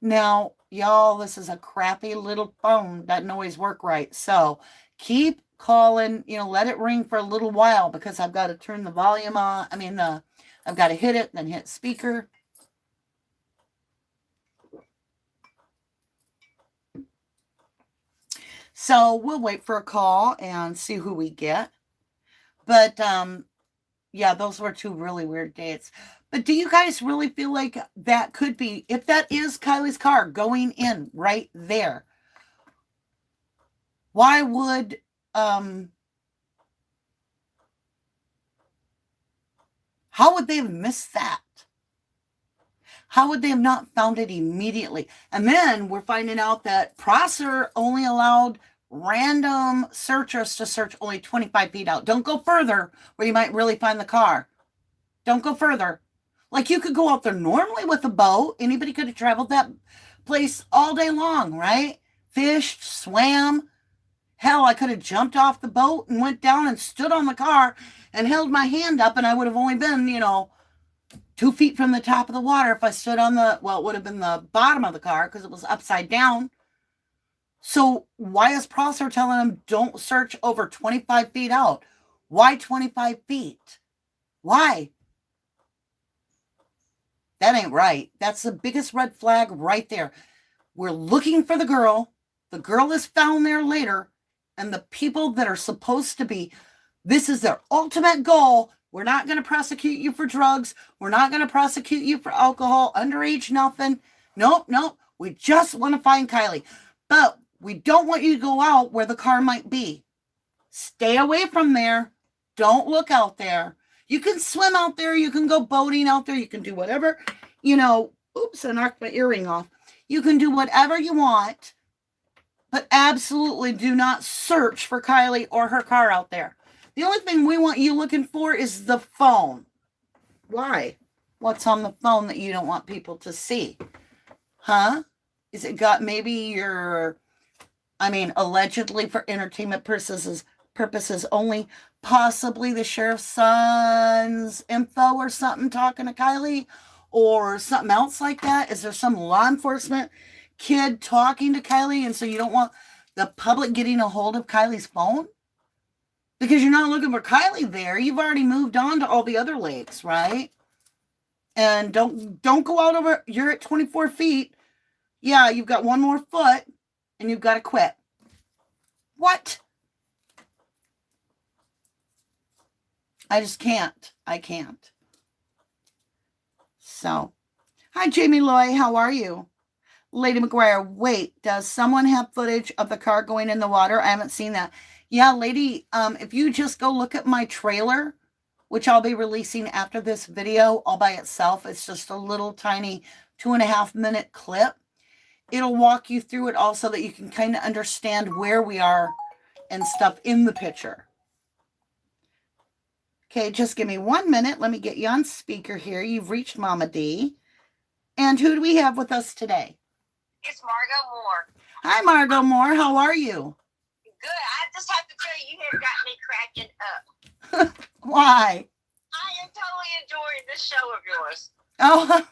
Now, y'all, this is a crappy little phone. Doesn't always work right. So keep calling, let it ring for a little while because I've got to turn the volume on. I've got to hit it, then hit speaker. So we'll wait for a call and see who we get. But, yeah, those were two really weird dates. But do you guys really feel like that could be, if that is Kylie's car going in right there, why would, how would they have missed that? How would they have not found it immediately? And then we're finding out that Prosser only allowed random searchers to search only 25 feet out. Don't go further where you might really find the car. Don't go further. Like you could go out there normally with a boat. Anybody could have traveled that place all day long, right? Fished, swam. Hell, I could have jumped off the boat and went down and stood on the car and held my hand up, and I would have only been, 2 feet from the top of the water if I stood on it would have been the bottom of the car because it was upside down. So why is Prosser telling them don't search over 25 feet out? Why 25 feet? Why? That ain't right. That's the biggest red flag right there. We're looking for the girl. The girl is found there later. And the people that are supposed to be, this is their ultimate goal. We're not going to prosecute you for drugs. We're not going to prosecute you for alcohol, underage, nothing. Nope. We just want to find Kylie. But we don't want you to go out where the car might be. Stay away from there. Don't look out there. You can swim out there. You can go boating out there. You can do whatever, oops, I knocked my earring off. You can do whatever you want, but absolutely do not search for Kylie or her car out there. The only thing we want you looking for is the phone. Why? What's on the phone that you don't want people to see? Huh? Is it got maybe allegedly for entertainment purposes only, possibly the sheriff's son's info or something talking to Kylie or something else like that? Is there some law enforcement kid talking to Kylie and so you don't want the public getting a hold of Kylie's phone? Because you're not looking for Kylie there. You've already moved on to all the other lakes, right? And don't go out over, you're at 24 feet. Yeah, you've got one more foot and you've got to quit. What? I just can't. I can't. So, hi, Jamie Loy. How are you? Lady McGuire, wait, does someone have footage of the car going in the water? I haven't seen that. Yeah, lady, if you just go look at my trailer, which I'll be releasing after this video all by itself. It's just a little tiny 2.5-minute clip. It'll walk you through it all so that you can kind of understand where we are and stuff in the picture. Okay, just give me 1 minute. Let me get you on speaker here. You've reached Mama D. And who do we have with us today? It's Margot Moore. Hi, Margot Moore. How are you? Good. I just have to tell you, you have got me cracking up. Why? I am totally enjoying this show of yours. Oh,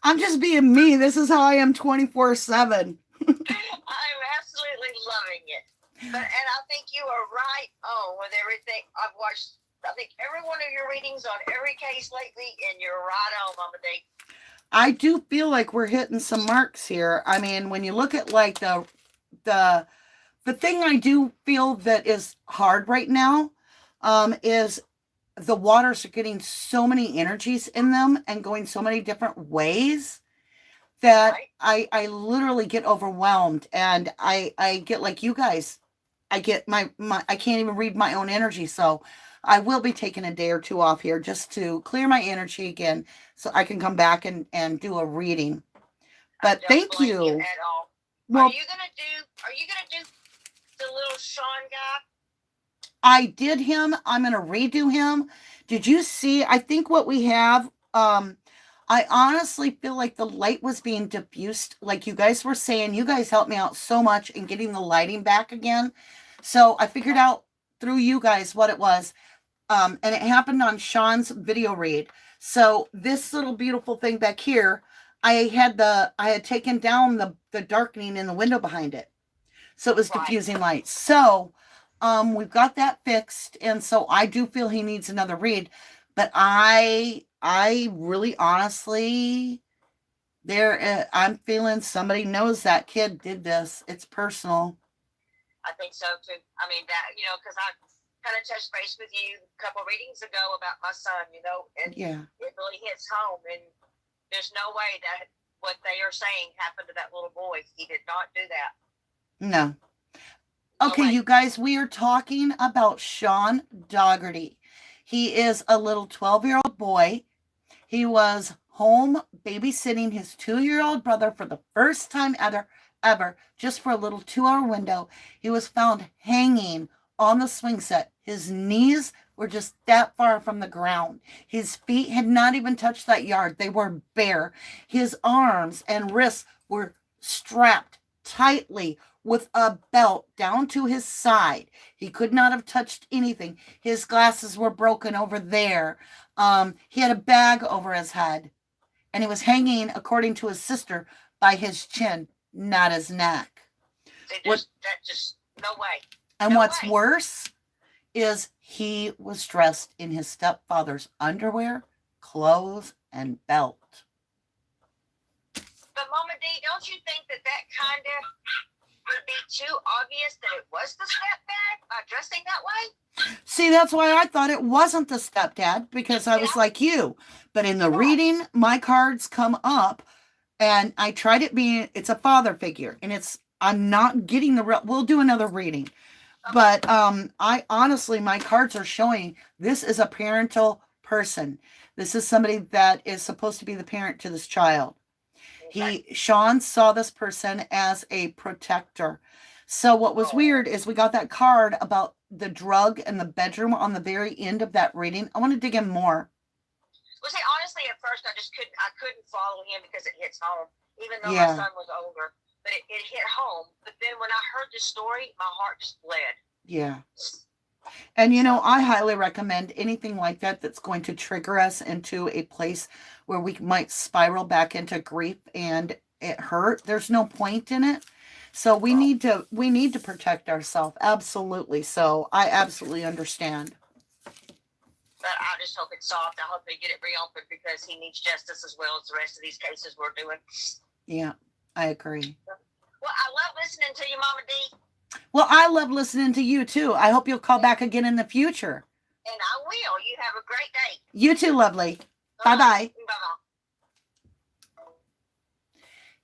I'm just being me. This is how I am 24/7. I'm absolutely loving it. And I think you are right on with everything. I've watched, I think, every one of your readings on every case lately, and you're right on, Mama D. I do feel like we're hitting some marks here. I mean, when you look at like the thing I do feel that is hard right now is the waters are getting so many energies in them and going so many different ways that right. I literally get overwhelmed, and I get like you guys, I get I can't even read my own energy. So I will be taking a day or two off here just to clear my energy again so I can come back and do a reading. But thank you. At all. Well, are you gonna do the little Sean guy? I did him. I'm gonna redo him. Did you see? I think what we have, I honestly feel like the light was being diffused. Like you guys were saying, you guys helped me out so much in getting the lighting back again. So I figured out through you guys what it was. And it happened on Sean's video read. So this little beautiful thing back here, I had taken down the darkening in the window behind it. So it was diffusing light. So we've got that fixed. And so I do feel he needs another read. But I really honestly, I'm feeling somebody knows that kid did this. It's personal. I think so too. I mean, that, because I kind of touched base with you a couple readings ago about my son, and it really hits home. And there's no way that what they are saying happened to that little boy. He did not do that. No. Okay, you guys, we are talking about Sean Dougherty. He is a little 12-year-old boy. He was home babysitting his 2-year-old brother for the first time ever, just for a little 2-hour window. He was found hanging on the swing set. His knees were just that far from the ground. His feet had not even touched that yard. They were bare. His arms and wrists were strapped tightly with a belt down to his side. He could not have touched anything. His glasses were broken over there. He had a bag over his head. And he was hanging, according to his sister, by his chin, not his neck. That just, no way. And what's worse is he was dressed in his stepfather's underwear, clothes, and belt. But Mama D, don't you think that kind of would be too obvious that it was the stepdad by dressing that way? See, that's why I thought it wasn't the stepdad, because I was like you. But in the reading, my cards come up, and I tried it being, it's a father figure, and I'm not getting the real, we'll do another reading. But I honestly, my cards are showing this is a parental person. This is somebody that is supposed to be the parent to this child. Sean saw this person as a protector. So what was weird is we got that card about the drug in the bedroom on the very end of that reading. I want to dig in more. Well, see, honestly, at first I couldn't follow him because it hits home, even though my son was older. But it hit home. But then when I heard the story, my heart just bled. Yeah. And, I highly recommend anything like that that's going to trigger us into a place where we might spiral back into grief and it hurt. There's no point in it. So we need to protect ourselves. Absolutely. So I absolutely understand. But I just hope it's solved. I hope they get it reopened because he needs justice as well as the rest of these cases we're doing. Yeah, I agree. Well, I love listening to you, Mama D. Well, I love listening to you, too. I hope you'll call back again in the future. And I will. You have a great day. You too, lovely. Bye-bye. Bye-bye.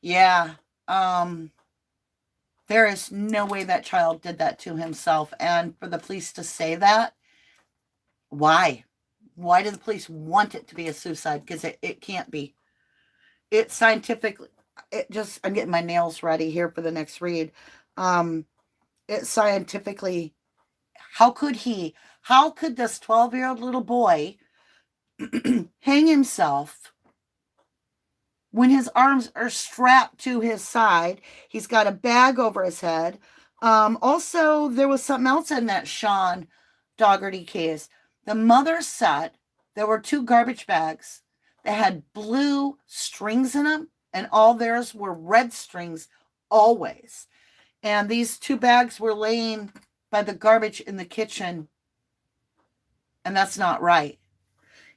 Yeah. There is no way that child did that to himself. And for the police to say that, why? Why do the police want it to be a suicide? Because it can't be. It's scientifically, I'm getting my nails ready here for the next read. It's scientifically, how could this 12-year-old little boy hang himself when his arms are strapped to his side? He's got a bag over his head. Also, there was something else in that Sean Dougherty case. The mother said there were 2 garbage bags that had blue strings in them, and all theirs were red strings always. And these 2 bags were laying by the garbage in the kitchen, and that's not right.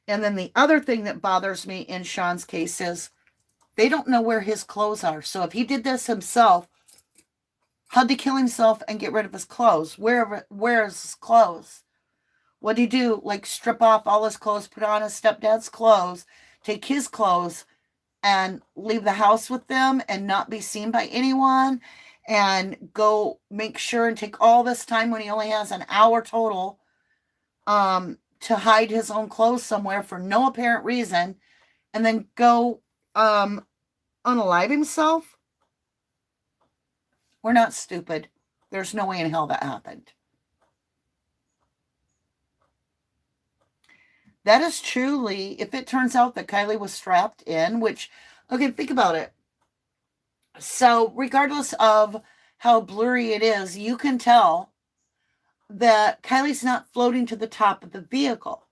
And then the other thing that bothers me in Sean's case is they don't know where his clothes are. So if he did this himself, how'd he kill himself and get rid of his clothes? Where is his clothes? What'd he do? Like strip off all his clothes, put on his stepdad's clothes, take his clothes, and leave the house with them and not be seen by anyone? and go make sure and take all this time when he only has an hour total to hide his own clothes somewhere for no apparent reason, and then go unalive himself? We're not stupid. There's no way in hell that happened. That is truly, if it turns out that Kylie was strapped in, which, okay, think about it. So regardless of how blurry it is, you can tell that Kylie's not floating to the top of the vehicle.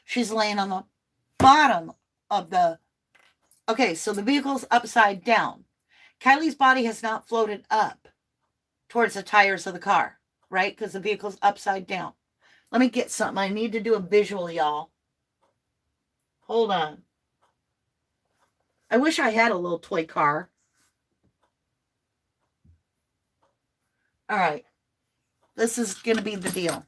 She's laying on the bottom of the, okay, so the vehicle's upside down. Kylie's body has not floated up towards the tires of the car, right? Because the vehicle's upside down. Let me get something. I need to do a visual, y'all. Hold on. I wish I had a little toy car. All right. This is going to be the deal.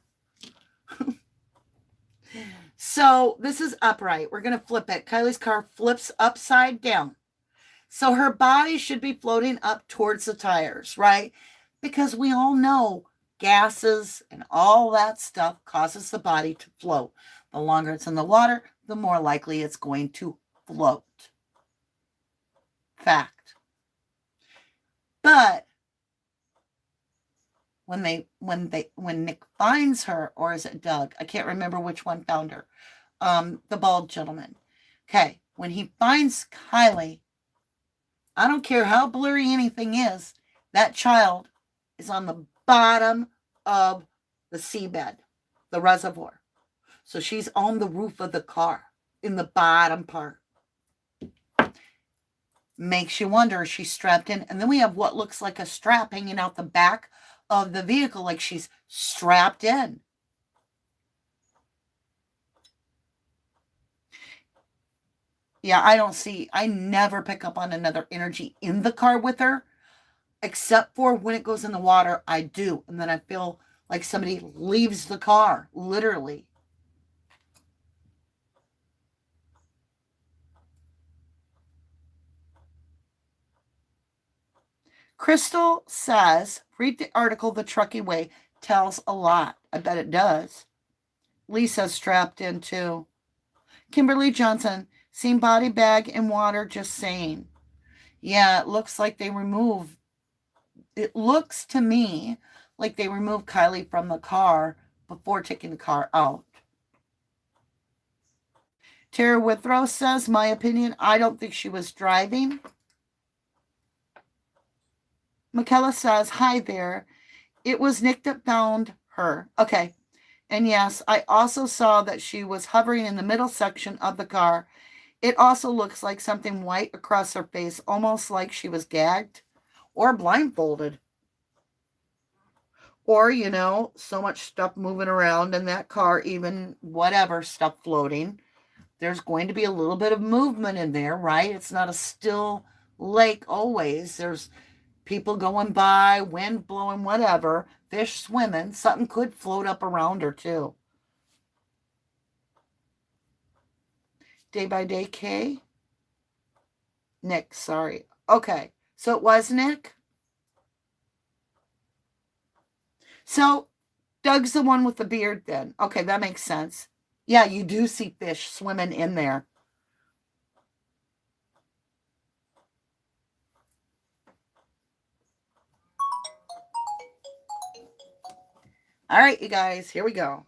So this is upright. We're going to flip it. Kylie's car flips upside down. So her body should be floating up towards the tires, right? Because we all know gases and all that stuff causes the body to float. The longer it's in the water, the more likely it's going to float. Fact. But when Nick finds her, or is it Doug? I can't remember which one found her. The bald gentleman. Okay, when he finds Kylie, I don't care how blurry anything is, that child is on the bottom of the seabed, the reservoir. So she's on the roof of the car, in the bottom part. Makes you wonder, is she strapped in? And then we have what looks like a strap hanging out the back of the vehicle, like she's strapped in. Yeah, I never pick up on another energy in the car with her, except for when it goes in the water, I do. And then I feel like somebody leaves the car, literally. Crystal says, read the article, The Truckee Way tells a lot. I bet it does. Lisa's strapped in too. Kimberly Johnson, seen body bag in water, just saying. Yeah, it looks like they remove. It looks to me like they removed Kylie from the car before taking the car out. Tara Withrow says, my opinion, I don't think she was driving. Michaela says, hi there. It was Nick that found her. Okay. And yes, I also saw that she was hovering in the middle section of the car. It also looks like something white across her face, almost like she was gagged or blindfolded. Or, so much stuff moving around in that car, even whatever stuff floating. There's going to be a little bit of movement in there, right? It's not a still lake always. There's people going by, wind blowing, whatever, fish swimming. Something could float up around her too. Day by day, K? Nick, sorry. Okay, so it was Nick? So Doug's the one with the beard then. Okay, that makes sense. Yeah, you do see fish swimming in there. All right, you guys, here we go.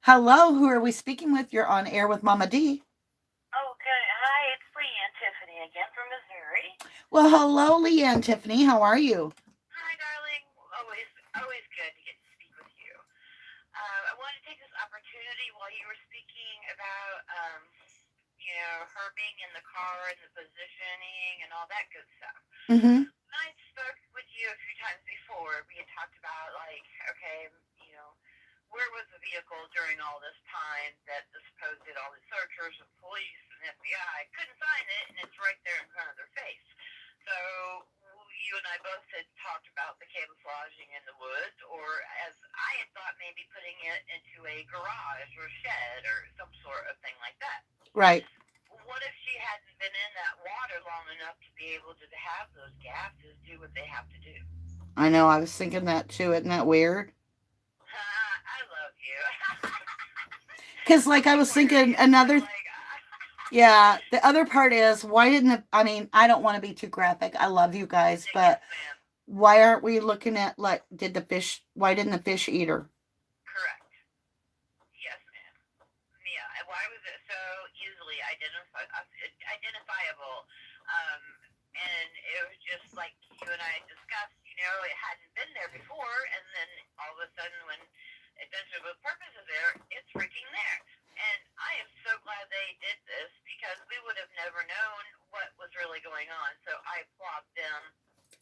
Hello, who are we speaking with? You're on air with Mama D. Okay, hi, it's Leanne Tiffany again from Missouri. Well, hello, Leanne Tiffany. How are you? Hi, darling. Always good to get to speak with you. I wanted to take this opportunity while you were speaking about, her being in the car and the positioning and all that good stuff. Mm-hmm. When I spoke with you a few times before, we had talked about, where was the vehicle during all this time that the supposed all the searchers and police and FBI couldn't find it, and it's right there in front of their face. So you and I both had talked about the camouflaging in the woods, or as I had thought, maybe putting it into a garage or shed or some sort of thing like that. Right. What if she been in that water long enough to be able to have those gases do what they have to do. I know. I was thinking that too. Isn't that weird? I love you. Because, like, I was thinking another. Yeah, the other part is why didn't it, I mean, I don't want to be too graphic. I love you guys, but why aren't we looking at like why didn't the fish eat her? Correct. Yes, ma'am. Yeah, and why was it so easily identifiable? And it was just like you and I discussed, it hadn't been there before, and then all of a sudden when Adventure with Purpose is there, it's freaking there. And I am so glad they did this because we would have never known what was really going on. So I applaud them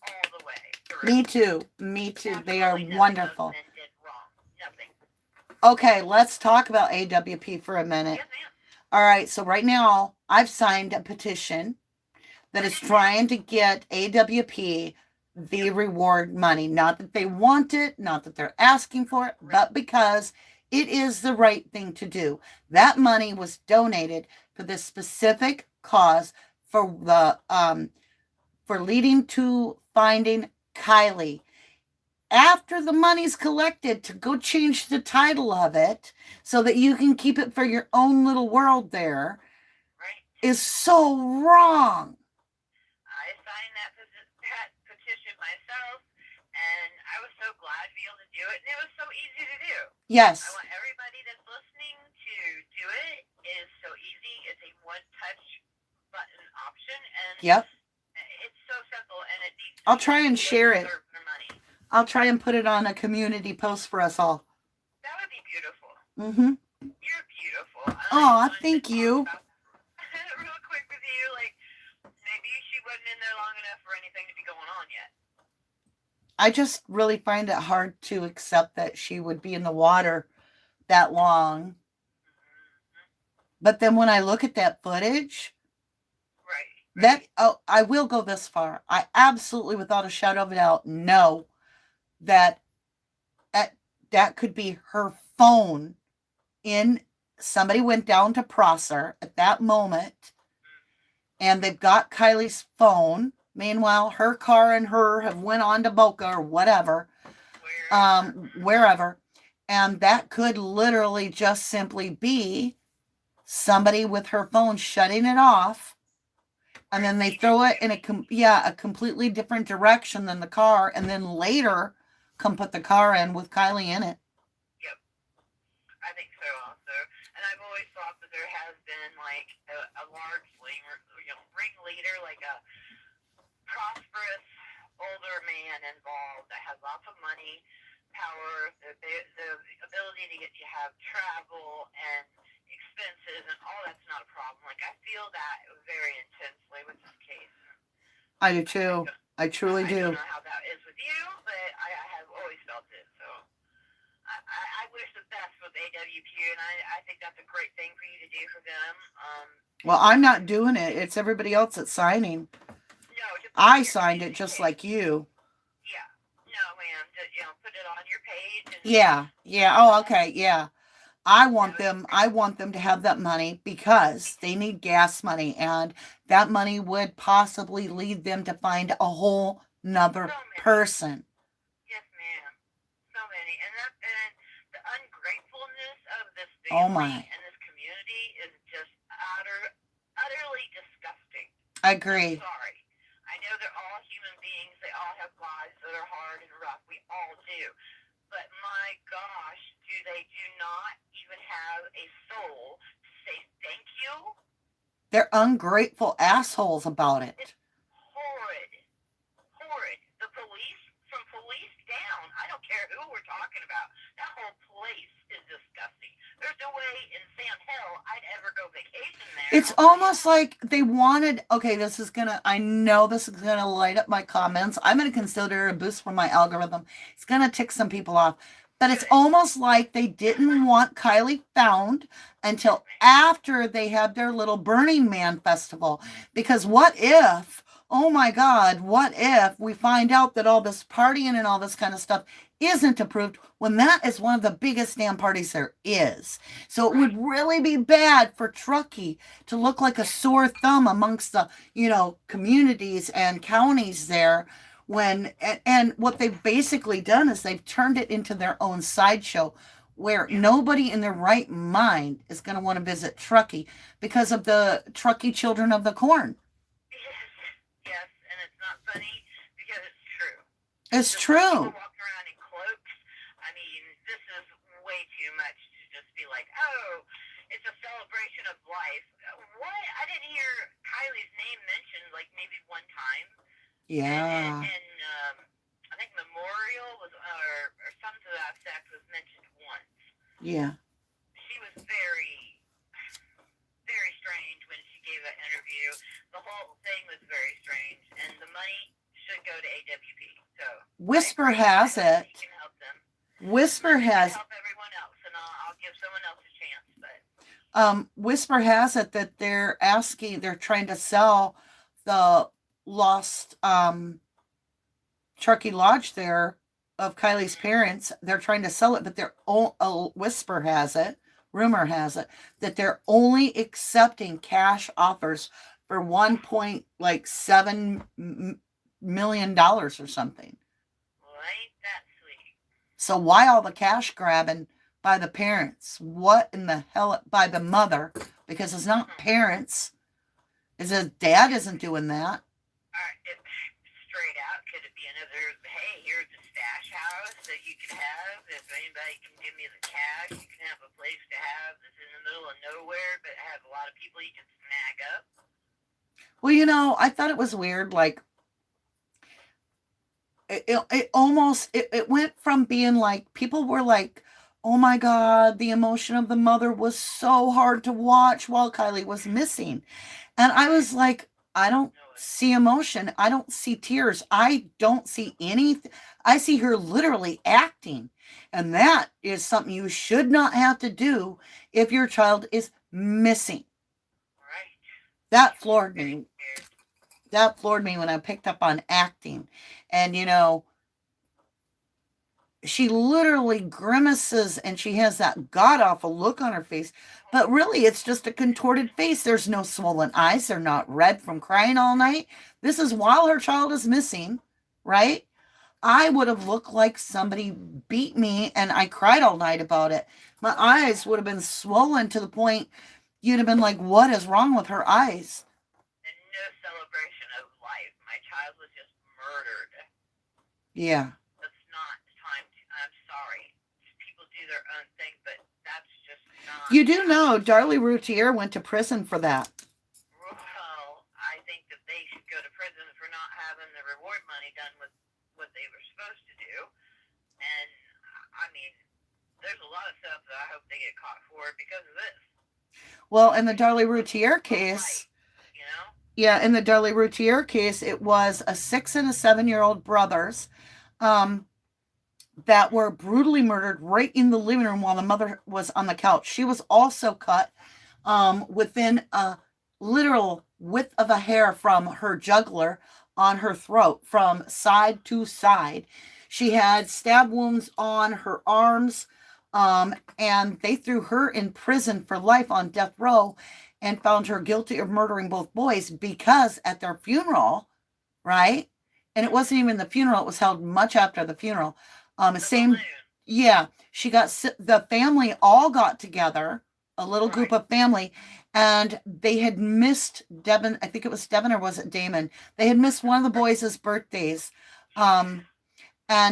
all the way through. Me too. Me too. They are wonderful. Did wrong. Nothing. Okay, let's talk about AWP for a minute. Yes, ma'am. All right, so right now I've signed a petition that is trying to get AWP the reward money. Not that they want it, not that they're asking for it, but because it is the right thing to do. That money was donated for this specific cause for the for leading to finding Kylie. After the money's collected, to go change the title of it so that you can keep it for your own little world there is so wrong. I signed that petition myself, and I was so glad to be able to do it, and it was so easy to do. Yes. I want everybody that's listening to do it. It is so easy. It's a one-touch button option, and yep. It's so simple, and it needs I'll try and share it. I'll try and put it on a community post for us all. That would be beautiful. Mm-hmm. You're beautiful. Oh, thank you. Real quick with you, like, maybe she wasn't in there long enough for anything to be going on yet. I just really find it hard to accept that she would be in the water that long. Mm-hmm. But then when I look at that footage, I will go this far. I absolutely, without a shadow of a doubt, know that that could be her phone somebody went down to Prosser at that moment, and they've got Kylie's phone. Meanwhile, her car and her have went on to Boca or whatever, wherever. And that could literally just simply be somebody with her phone shutting it off. And then they throw it in a completely different direction than the car. And then later come put the car in with Kylie in it. Yep. I think so also. And I've always thought that there has been like a large ringleader, like a prosperous older man involved that has lots of money, power, the ability to get you have travel and expenses and all that's not a problem. Like I feel that very intensely with this case. I do too. I truly do. I don't know how that is with you, but I have always felt it. So I wish the best with AWP, and I think that's a great thing for you to do for them. Well, I'm not doing it. It's everybody else that's signing. No, I signed it just like you. Yeah. No, ma'am. Put it on your page. Yeah. Oh, okay. Yeah. I want them to have that money because they need gas money, and that money would possibly lead them to find a whole nother person. Yes, ma'am. So many. And the ungratefulness of this Oh family my. and this community is just utterly disgusting. I agree. I'm sorry. I know they're all human beings. They all have lives that are hard and rough. We all do. But my gosh, they do not even have a soul to say thank you? They're ungrateful assholes about it. It's horrid. Horrid. The police, from police down, I don't care who we're talking about. That whole place is disgusting. There's no way in Sam Hill I'd ever go vacation there. It's almost like they wanted, okay, I know this is going to light up my comments. I'm going to consider it a boost for my algorithm. It's going to tick some people off. But it's almost like they didn't want Kylie found until after they had their little Burning Man festival. Because what if oh my God, what if we find out that all this partying and all this kind of stuff isn't approved when that is one of the biggest damn parties there is? So it would really be bad for Truckee to look like a sore thumb amongst the, communities and counties there when, and what they've basically done is they've turned it into their own sideshow where nobody in their right mind is going to want to visit Truckee because of the Truckee Children of the Corn. Yes, and it's not funny because it's true. It's Just true. people walk around in cloaks. I mean, this is way too much to just be like, oh, it's a celebration of life. What? I didn't hear Kylie's name mentioned like maybe one time. Yeah. And I think Memorial was, or something to that effect was mentioned once. Yeah. She was very, very strange when she gave that interview. The whole thing was very strange, and the money should go to AWP. So Whisper has it. You can help them. Whisper has help everyone else, and I'll give someone else a chance. But Whisper has it that they're trying to sell the lost Truckee Lodge there of Kylie's parents. They're trying to sell it, but Whisper has it, rumor has it, that they're only accepting cash offers for $1.7 million or something. Well, ain't that sweet? So why all the cash grabbing by the parents? What in the hell, by the mother? Because it's not parents. It's his dad isn't doing that. Straight out, could it be another, hey, here's a stash house that you can have. If anybody can give me the cash, you can have a place to have that's in the middle of nowhere, but has a lot of people you can snag up. Well, I thought it was weird. Like, it went from being like, people were like, oh my God, the emotion of the mother was so hard to watch while Kylie was missing. And I was like, I don't see emotion. I don't see tears. I don't see anything. I see her literally acting. And that is something you should not have to do if your child is missing. Right. That floored me. That floored me when I picked up on acting. And, she literally grimaces and she has that god-awful look on her face. But really, it's just a contorted face. There's no swollen eyes. They're not red from crying all night. This is while her child is missing, right? I would have looked like somebody beat me and I cried all night about it. My eyes would have been swollen to the point you'd have been like, what is wrong with her eyes? And no celebration of life. My child was just murdered. Yeah. That's not time to, I'm sorry. People do their own thing, but that's just not. You do know Darlie Routier went to prison for that. Well, I think that they should go to prison for not having the reward money done with what they were supposed to do. And, I mean, there's a lot of stuff that I hope they get caught for because of this. Well, in the Darlie Routier case, yeah, in the Darlie Routier case, it was a 6 and a 7-year-old brothers that were brutally murdered right in the living room while the mother was on the couch. She was also cut within a literal width of a hair from her jugular on her throat from side to side. She had stab wounds on her arms, and they threw her in prison for life on death row and found her guilty of murdering both boys because at their funeral, right? And it wasn't even the funeral. It was held much after the funeral. She got, the family all got together, a little group of family, and they had missed Devin. I think it was Devin, or was it Damon? They had missed one of the boys' birthdays. And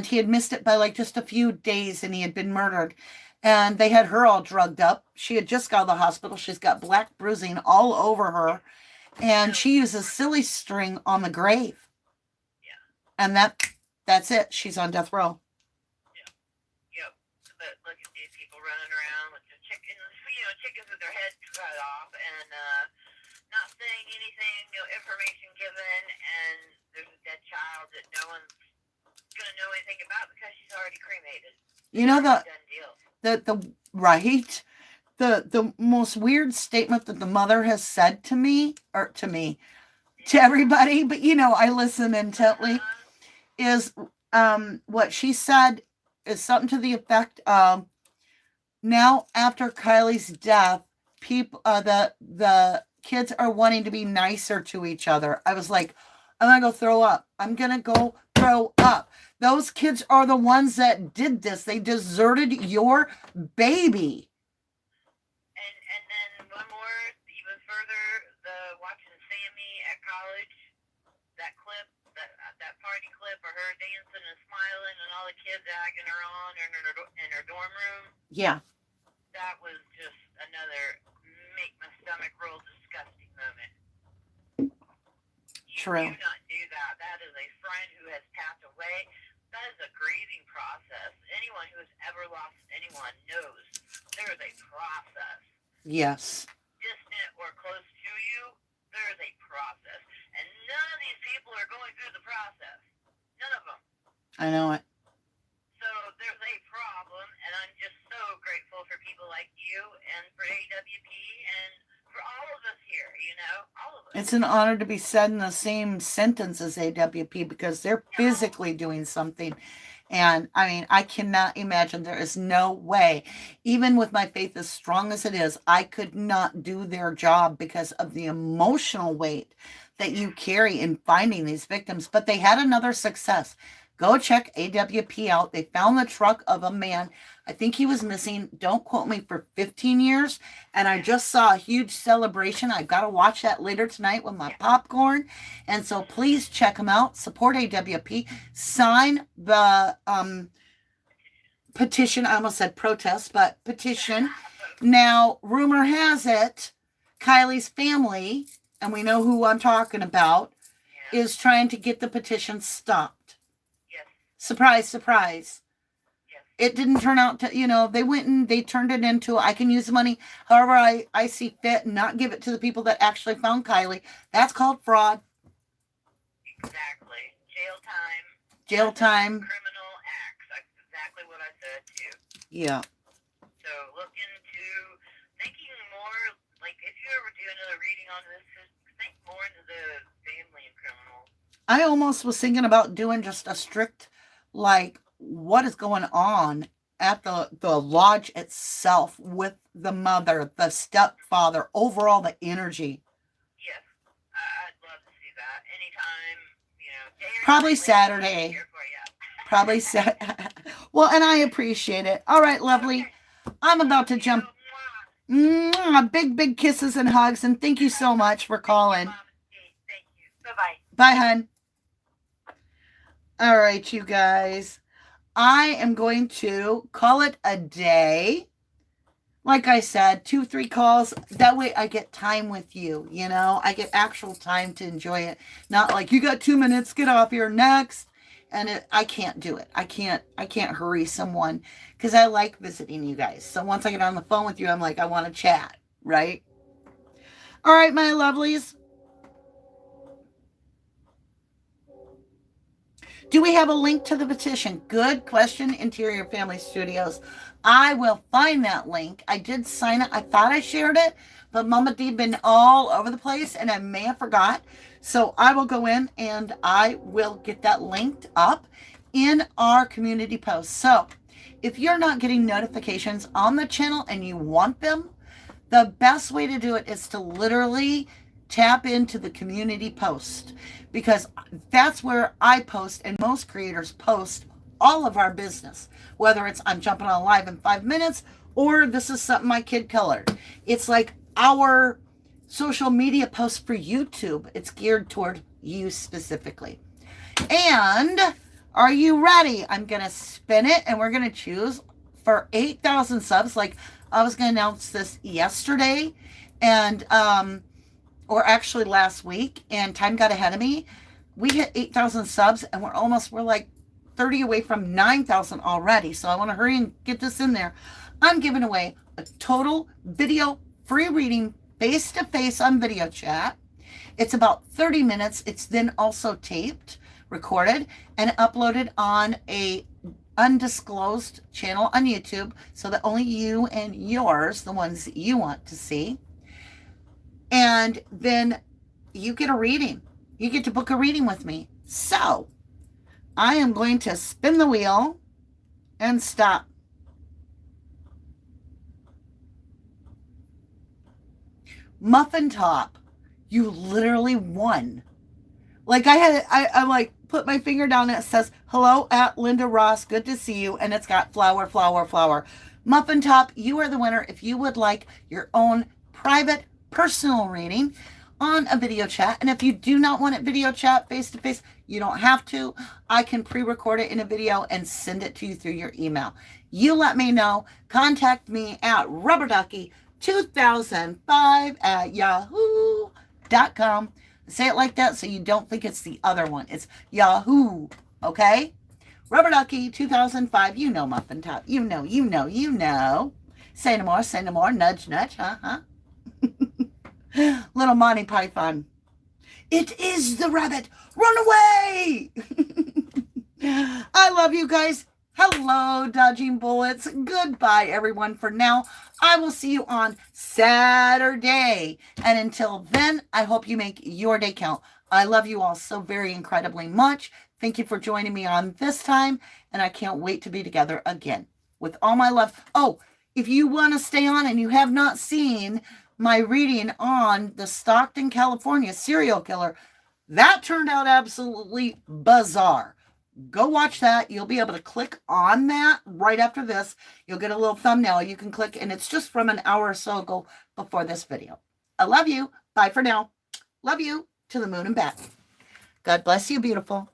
he had missed it by like just a few days, and he had been murdered. And they had her all drugged up. She had just got to the hospital. She's got black bruising all over her. And she uses silly string on the grave. Yeah. And that's it. She's on death row. Yep. But look at these people running around with the chickens, chickens with their heads cut off and not saying anything, no information given, and there's a dead child that no one's going to know anything about because she's already cremated. The most weird statement that the mother has said to me, to everybody, but you know, I listen intently, is what she said is something to the effect of, now after Kylie's death, people the kids are wanting to be nicer to each other. I was like, I'm gonna go throw up. I'm gonna go throw up. Those kids are the ones that did this. They deserted your baby. And then one more, even further, the watching Sammy at college, that clip, that party clip of her dancing and smiling and all the kids egging her on in her dorm room. Yeah. That was just another make my stomach roll disgusting moment. True. You do not do that. That is a friend who has passed away. That is a grieving process. Anyone who has ever lost anyone knows there is a process. Yes. Distant or close to you, there is a process. And none of these people are going through the process. None of them. I know it. So there's a problem, and I'm just so grateful for people like you and for AWP and for all of us here, you know, all of us. It's an honor to be said in the same sentence as AWP because they're physically doing something. And I mean, I cannot imagine, there is no way, even with my faith as strong as it is, I could not do their job because of the emotional weight that you carry in finding these victims. But they had another success. Go check AWP out. They found the truck of a man. I think he was missing, don't quote me, for 15 years. And I just saw a huge celebration. I've got to watch that later tonight with my popcorn. And so please check them out. Support AWP. Sign the petition. I almost said protest, but petition. Now, rumor has it, Kylie's family, and we know who I'm talking about, is trying to get the petition stopped. Surprise, surprise. Yes. It didn't turn out to, you know, they went and they turned it into, I can use the money however I see fit and not give it to the people that actually found Kylie. That's called fraud. Exactly. Jail time. Jail time. Criminal acts. That's exactly what I said too. Yeah. So look into thinking more, like if you ever do another reading on this, think more into the family and criminals. I almost was thinking about doing just a strict, like, what is going on at the lodge itself with the mother, the stepfather, overall the energy. Yes, I'd love to see that anytime, you know. Probably Saturday. Probably Saturday. Well, and I appreciate it. All right, lovely. I'm about to jump. Big, big kisses and hugs, and thank you so much for calling. Thank you. Bye-bye. Bye, hun. All right, you guys. I am going to call it a day. Like I said, 2-3 calls. That way I get time with you, you know. I get actual time to enjoy it. Not like, you got 2 minutes, get off here, next. And I can't do it. I can't hurry someone because I like visiting you guys. So once I get on the phone with you, I'm like, I want to chat, right? All right, my lovelies. Do we have a link to the petition? Good question, Interior Family Studios. I will find that link. I did sign it. I thought I shared it, but Mama D been all over the place and I may have forgot. So I will go in and I will get that linked up in our community post. So if you're not getting notifications on the channel and you want them, the best way to do it is to literally tap into the community post, because that's where I post and most creators post all of our business, whether it's I'm jumping on live in 5 minutes or this is something my kid colored. It's like our social media post for YouTube. It's geared toward you specifically. And are you ready? I'm going to spin it and we're going to choose for 8,000 subs. Like I was going to announce this yesterday and, or actually last week, and time got ahead of me. We hit 8,000 subs and we're like 30 away from 9,000 already. So I want to hurry and get this in there. I'm giving away a total video free reading face-to-face on video chat. It's about 30 minutes. It's then also taped, recorded, and uploaded on a undisclosed channel on YouTube so that only you and yours, the ones that you want to see. And then you get a reading. you get to book a reading with me. So I am going to spin the wheel and stop. Muffin Top, you literally won. Like I like put my finger down and it says, hello at Linda Ross, good to see you. And it's got flower, flower, flower. Muffin Top, you are the winner. If you would like your own private personal reading on a video chat. And if you do not want it video chat face to face, you don't have to. I can pre-record it in a video and send it to you through your email. You let me know. Contact me at rubberducky2005@yahoo.com. Say it like that so you don't think it's the other one. It's Yahoo, okay? Rubberducky2005. You know, Muffin Top. You know. Say no more. Nudge, huh? Little Monty Python. It is the rabbit. Run away! I love you guys. Hello, dodging bullets. Goodbye, everyone, for now. I will see you on Saturday. And until then, I hope you make your day count. I love you all so very incredibly much. Thank you for joining me on this time. And I can't wait to be together again. With all my love. Oh, if you want to stay on and you have not seen my reading on the Stockton, California serial killer, that turned out absolutely bizarre. Go watch that. You'll be able to click on that right after this. You'll get a little thumbnail you can click, and it's just from an hour or so ago before this video. I love you. Bye for now. Love you to the moon and back. God bless you, beautiful.